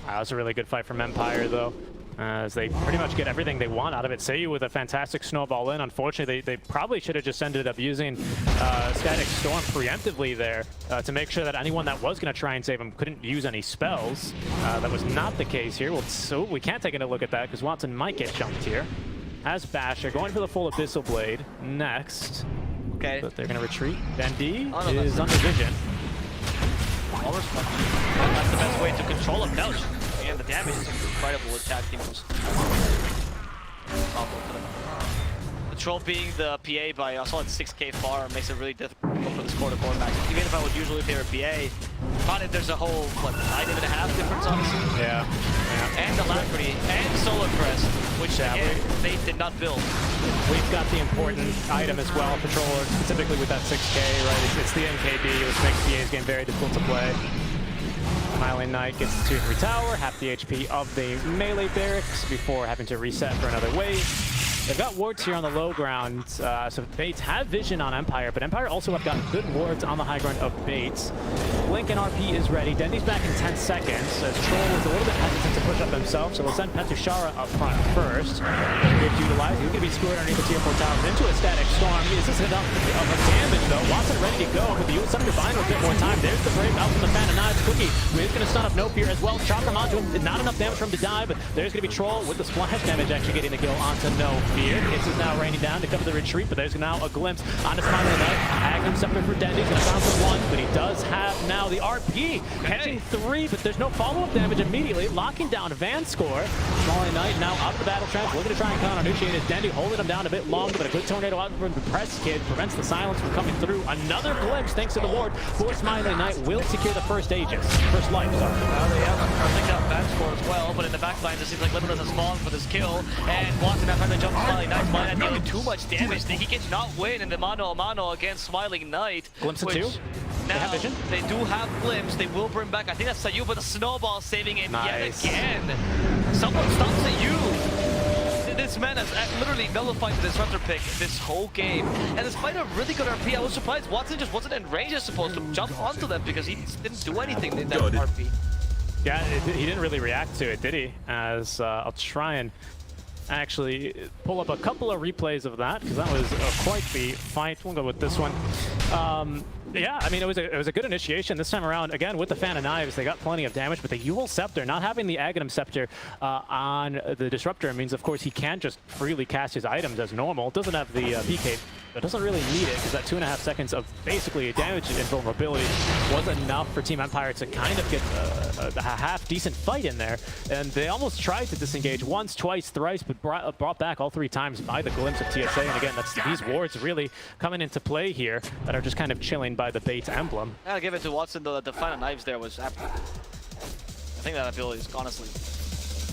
That was a really good fight from Empire, though, as they pretty much get everything they want out of it. Seiyu with a fantastic snowball in. Unfortunately, they probably should have just ended up using Static Storm preemptively there to make sure that anyone that was going to try and save him couldn't use any spells. That was not the case here. Well, so we can't take a look at that because Watson might get jumped here. has Basher, going for the full Abyssal Blade next. Okay. But they're going to retreat. Dendi Oh, no, is that's- under vision. Almost that's the best way to control a Belch. And the damage is incredible with tag teams. The troll being the PA by a solid 6k far makes it really difficult for this quarter-core match. Even if I would usually favor PA, on it there's a whole, what, item and a half difference, honestly? Yeah. And Alacrity, and Solar Crest, which again, they did not build. We've got the important item as well, Patroller, specifically with that 6k, right? It's the NKB, which makes PA's game very difficult to play. Smiling Knight gets the 2-3 tower, half the HP of the melee barracks before having to reset for another wave. They've got wards here on the low ground, so Bates have vision on Empire, but Empire also have got good wards on the high ground of Bates. Blink and RP is ready. Dendi's back in 10 seconds, as Troll was a little bit hesitant to push up himself, so we'll send Petushara up front first. Good to utilize. He's going to be screwed underneath the tier 4 towers into a static storm. Is this enough of a damage, though? Watson ready to go, but the Summoner Bind with a bit more time. There's the Brave out from the Fan of Knives. Cookie is going to stun up No Fear as well. Chop him onto him. Not enough damage for him to die, but there's going to be Troll with the splash damage actually getting the kill onto No Fear. This is now raining down to cover the retreat, but there's now a glimpse onto Smiling Knight. Agnum Scepter for Dendi. He's going to bounce at 1, but he does have now the RP. Catching 3, but there's no follow-up damage immediately. Locking down Van Score. Smiling Knight now out of the battle trench. Looking to try and count on Uchi and his Dendi, holding him down a bit longer, but a good tornado out from the press kid prevents the silence from coming through. Another glimpse thanks to the ward for Smiling Knight will secure the first Aegis. First life, sorry. Well, they have a picked up Van Score as well, but in the backline it seems like Limitless has fallen for this kill, and Watson now trying to jump Smiling Knight. Smiling Knight dealing too much damage. He cannot win in the mano-a-mano against Smiling Knight. Glimpse of 2. Now, they have vision? They do have glimpse. They will bring back, I think that's Sayu, but the snowball saving it Nice. yet again. Someone stops Sayu. This man has literally nullified the disruptor pick this whole game. And despite a really good RP, I was surprised Watson just wasn't in range as supposed to jump onto them because he didn't do anything in that RP. Yeah, he didn't really react to it, did he? As I'll try and actually pull up a couple of replays of that, because that was quite the fight. We'll go with this one. Yeah, I mean, it was a good initiation this time around. Again, with the Fan of Knives, they got plenty of damage, but the Yule Scepter, not having the Aghanim Scepter on the Disruptor means, of course, he can't just freely cast his items as normal. Doesn't have the PK, but doesn't really need it, because that 2.5 seconds of basically damage and invulnerability was enough for Team Empire to kind of get a half-decent fight in there. And they almost tried to disengage once, twice, thrice, but brought back all 3 times by the glimpse of TSA. And again, that's these wards really coming into play here that are just kind of chilling by the Bates emblem. I gotta give it to Watson though that the Fan of Knives there was I think that ability is honestly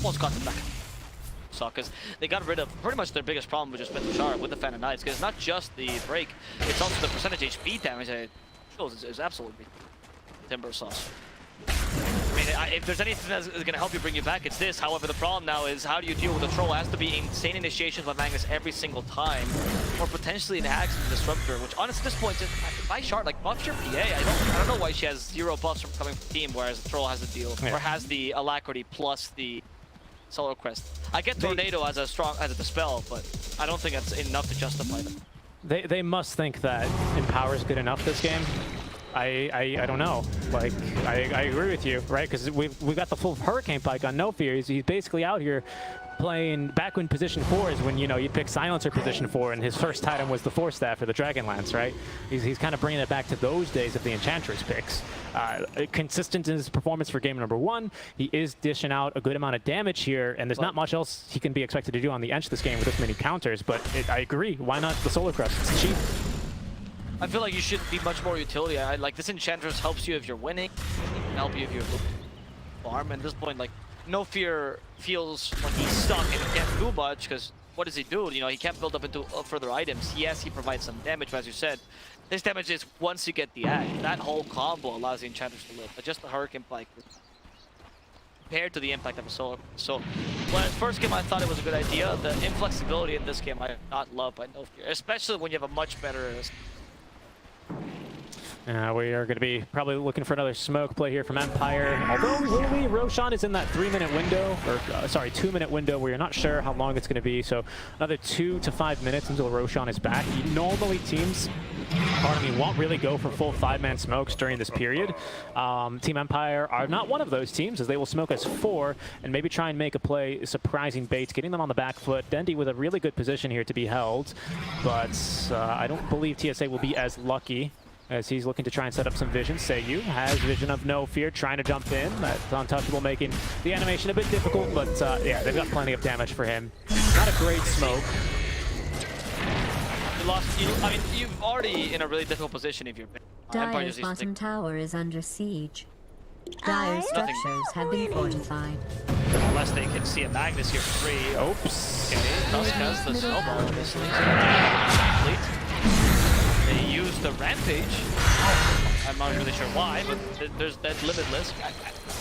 almost got them back. So because they got rid of pretty much their biggest problem with just Petushara with the Fan of Knives, because it's not just the break, it's also the percentage HP damage that it shows is absolutely timber sauce. I mean, if there's anything that's going to help you bring you back, it's this. However, the problem now is how do you deal with the troll? It has to be insane initiations by Magnus every single time, or potentially an Axe and Disruptor, which honestly at this point, just by Shard, like buff your PA. I don't know why she has 0 buffs from coming from team, whereas the troll has the deal, or has the Alacrity plus the Solar Crest. I get Tornado as a dispel, but I don't think that's enough to justify them. They must think that Empower is good enough this game. I don't know. Like, I agree with you, right? Because we've got the full Hurricane Pike on No Fear. He's basically out here playing back when position 4 is when, you know, you pick Silencer position 4, and his first item was the Force Staff or the Dragonlance, right? He's kind of bringing it back to those days of the Enchantress picks. Consistent in his performance for game number 1. He is dishing out a good amount of damage here, and there's not much else he can be expected to do on the Ench this game with this many counters, but I agree. Why not the Solar Crest? It's cheap. I feel like you should be much more utility. Like this Enchantress helps you if you're winning, it can help you if you're farm. And at this point, like No Fear feels like he's stuck and he can't do much because what does he do? You know, he can't build up into further items. Yes, he provides some damage, but as you said, this damage is once you get the Act. That whole combo allows the Enchantress to live. But just the Hurricane Pike compared to the impact of a Solar. So, when first game I thought it was a good idea. The inflexibility in this game I not love by No Fear, especially when you have a much better. We are going to be probably looking for another smoke play here from Empire. Although will we? Roshan is in that 3-minute window, or sorry, 2-minute window where you're not sure how long it's going to be. So another 2 to 5 minutes until Roshan is back. Normally teams, won't really go for full 5-man smokes during this period. Team Empire are not one of those teams, as they will smoke us 4 and maybe try and make a play, surprising baits, getting them on the back foot. Dendi with a really good position here to be held, but I don't believe TSA will be as lucky, as he's looking to try and set up some vision. Seiyu has vision of no fear, trying to jump in. That's Untouchable, making the animation a bit difficult, but yeah, they've got plenty of damage for him. Not a great smoke. I mean, you've already in a really difficult position if you're... Empire Dire's just needs to bottom tower is under siege. Dire's Nothing. structures have been fortified. Unless they can see a Magnus here for free. Oops. Okay, Tusk has the snowball, obviously. Complete. They use the Rampage. I'm not really sure why, but there's that Limitless.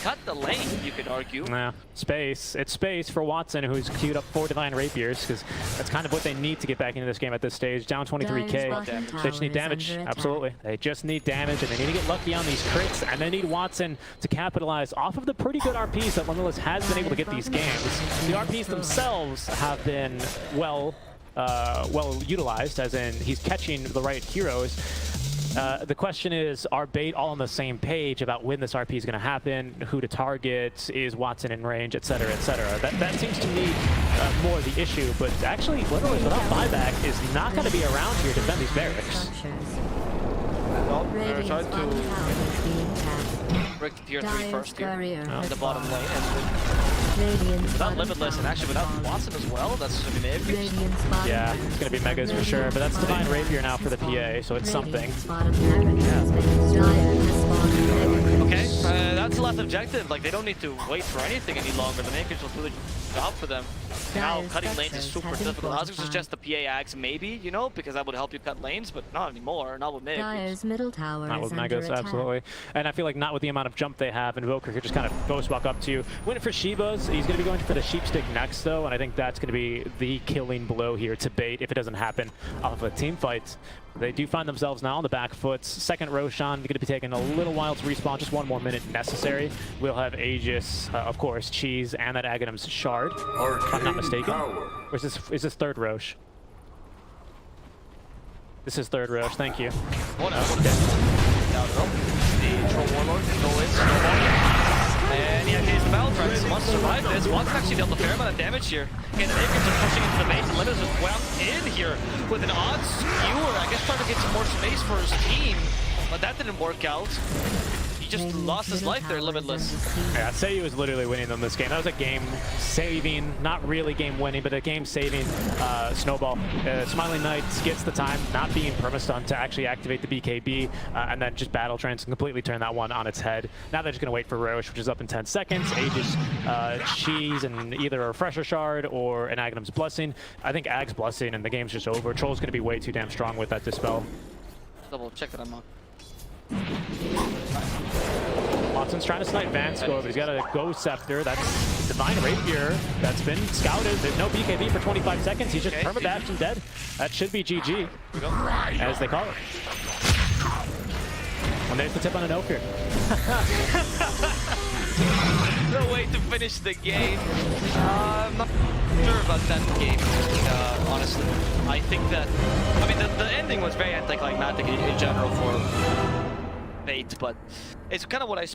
Cut the lane, you could argue. Yeah, space. It's space for Watson, who's queued up 4 Divine Rapiers, because that's kind of what they need to get back into this game at this stage. Down 23k. They just need damage. Absolutely. They just need damage, and they need to get lucky on these crits, and they need Watson to capitalize off of the pretty good RPs that Limitless has been able to get these games. The RPs themselves have been well utilized, as in he's catching the right heroes. The question is, are Bait all on the same page about when this RP is going to happen, who to target, is Watson in range, etc., etc.? That seems to me more the issue, but actually, Limitless without buyback is not going to be around here to defend these barracks. Well, they're Radiant's trying bottom to tower is being tapped. break the tier 3 Dire's first here. courier In has the bottom fallen. lane. And Radiant's without bottom Limitless, and tower actually has without fallen. Watson as well, that's going to be maybe. Radiant's bottom Yeah, barracks it's going to be megas for Radiant's sure, but that's bottom Divine barracks Rapier now for the has fallen. PA, so it's something. Radiant's bottom barracks has been Dire has spawned. Okay, that's the last objective. Like, they don't need to wait for anything any longer. The Makers will do the job for them. Now, Dire's cutting lanes is structures super have been difficult. I was going to fortified. suggest the PA Axe maybe, you know, because that would help you cut lanes, but not anymore. Not with Makers. Dire's middle tower Not is with under Megas, attack. absolutely. And I feel like not with the amount of jump they have, Invoker could just kind of ghost walk up to you. Went for Shiba's. He's going to be going for the Sheepstick next, though, and I think that's going to be the killing blow here to Bait if it doesn't happen off of a team fight. They do find themselves now on the back foot. Second Roshan, going to be taking a little while to respawn, just 1 more minute necessary. We'll have Aegis, of course, Cheese, and that Aghanim's Shard, if I'm not mistaken. Or is this third Roche? This is third Roche, thank you. Oh, no. Down low. The Troll Warlord can go in, snowball. And yeah, here's the Battle Tracks. Wants to survive this. Wants actually dealt a fair amount of damage here. Okay, the Makers are pushing into the base. And Limitless is well in here with an odd skewer. I guess trying to get some more space for his team. But that didn't work out. He just Radiant's lost his middle life there, tower is Limitless. under siege. Yeah, Seiyu is literally winning them this game. That was a game-saving, not really game-winning, but a game-saving snowball. Smiling Knights gets the time, not being perma-stunned, to actually activate the BKB, and then just Battle Trance and completely turn that one on its head. Now they're just going to wait for Roche, which is up in 10 seconds. Aegis, Cheese, and either a Refresher Shard or an Aghanim's Blessing. I think Ag's Blessing, and the game's just over. Troll's going to be way too damn strong with that Dispel. Double check that I'm on. Watson's trying to snipe Vansco, but he's got a Ghost Scepter. That's Divine Rapier that's been scouted. There's no BKB for 25 seconds. He's just Okay, perma-dashed and dead. That should be GG, as they call it. And there's the tip on a no fear. No way to finish the game. I'm not sure about that game, honestly. I think that, I mean, the ending was very anticlimactic in general for Fate, but it's kind of what I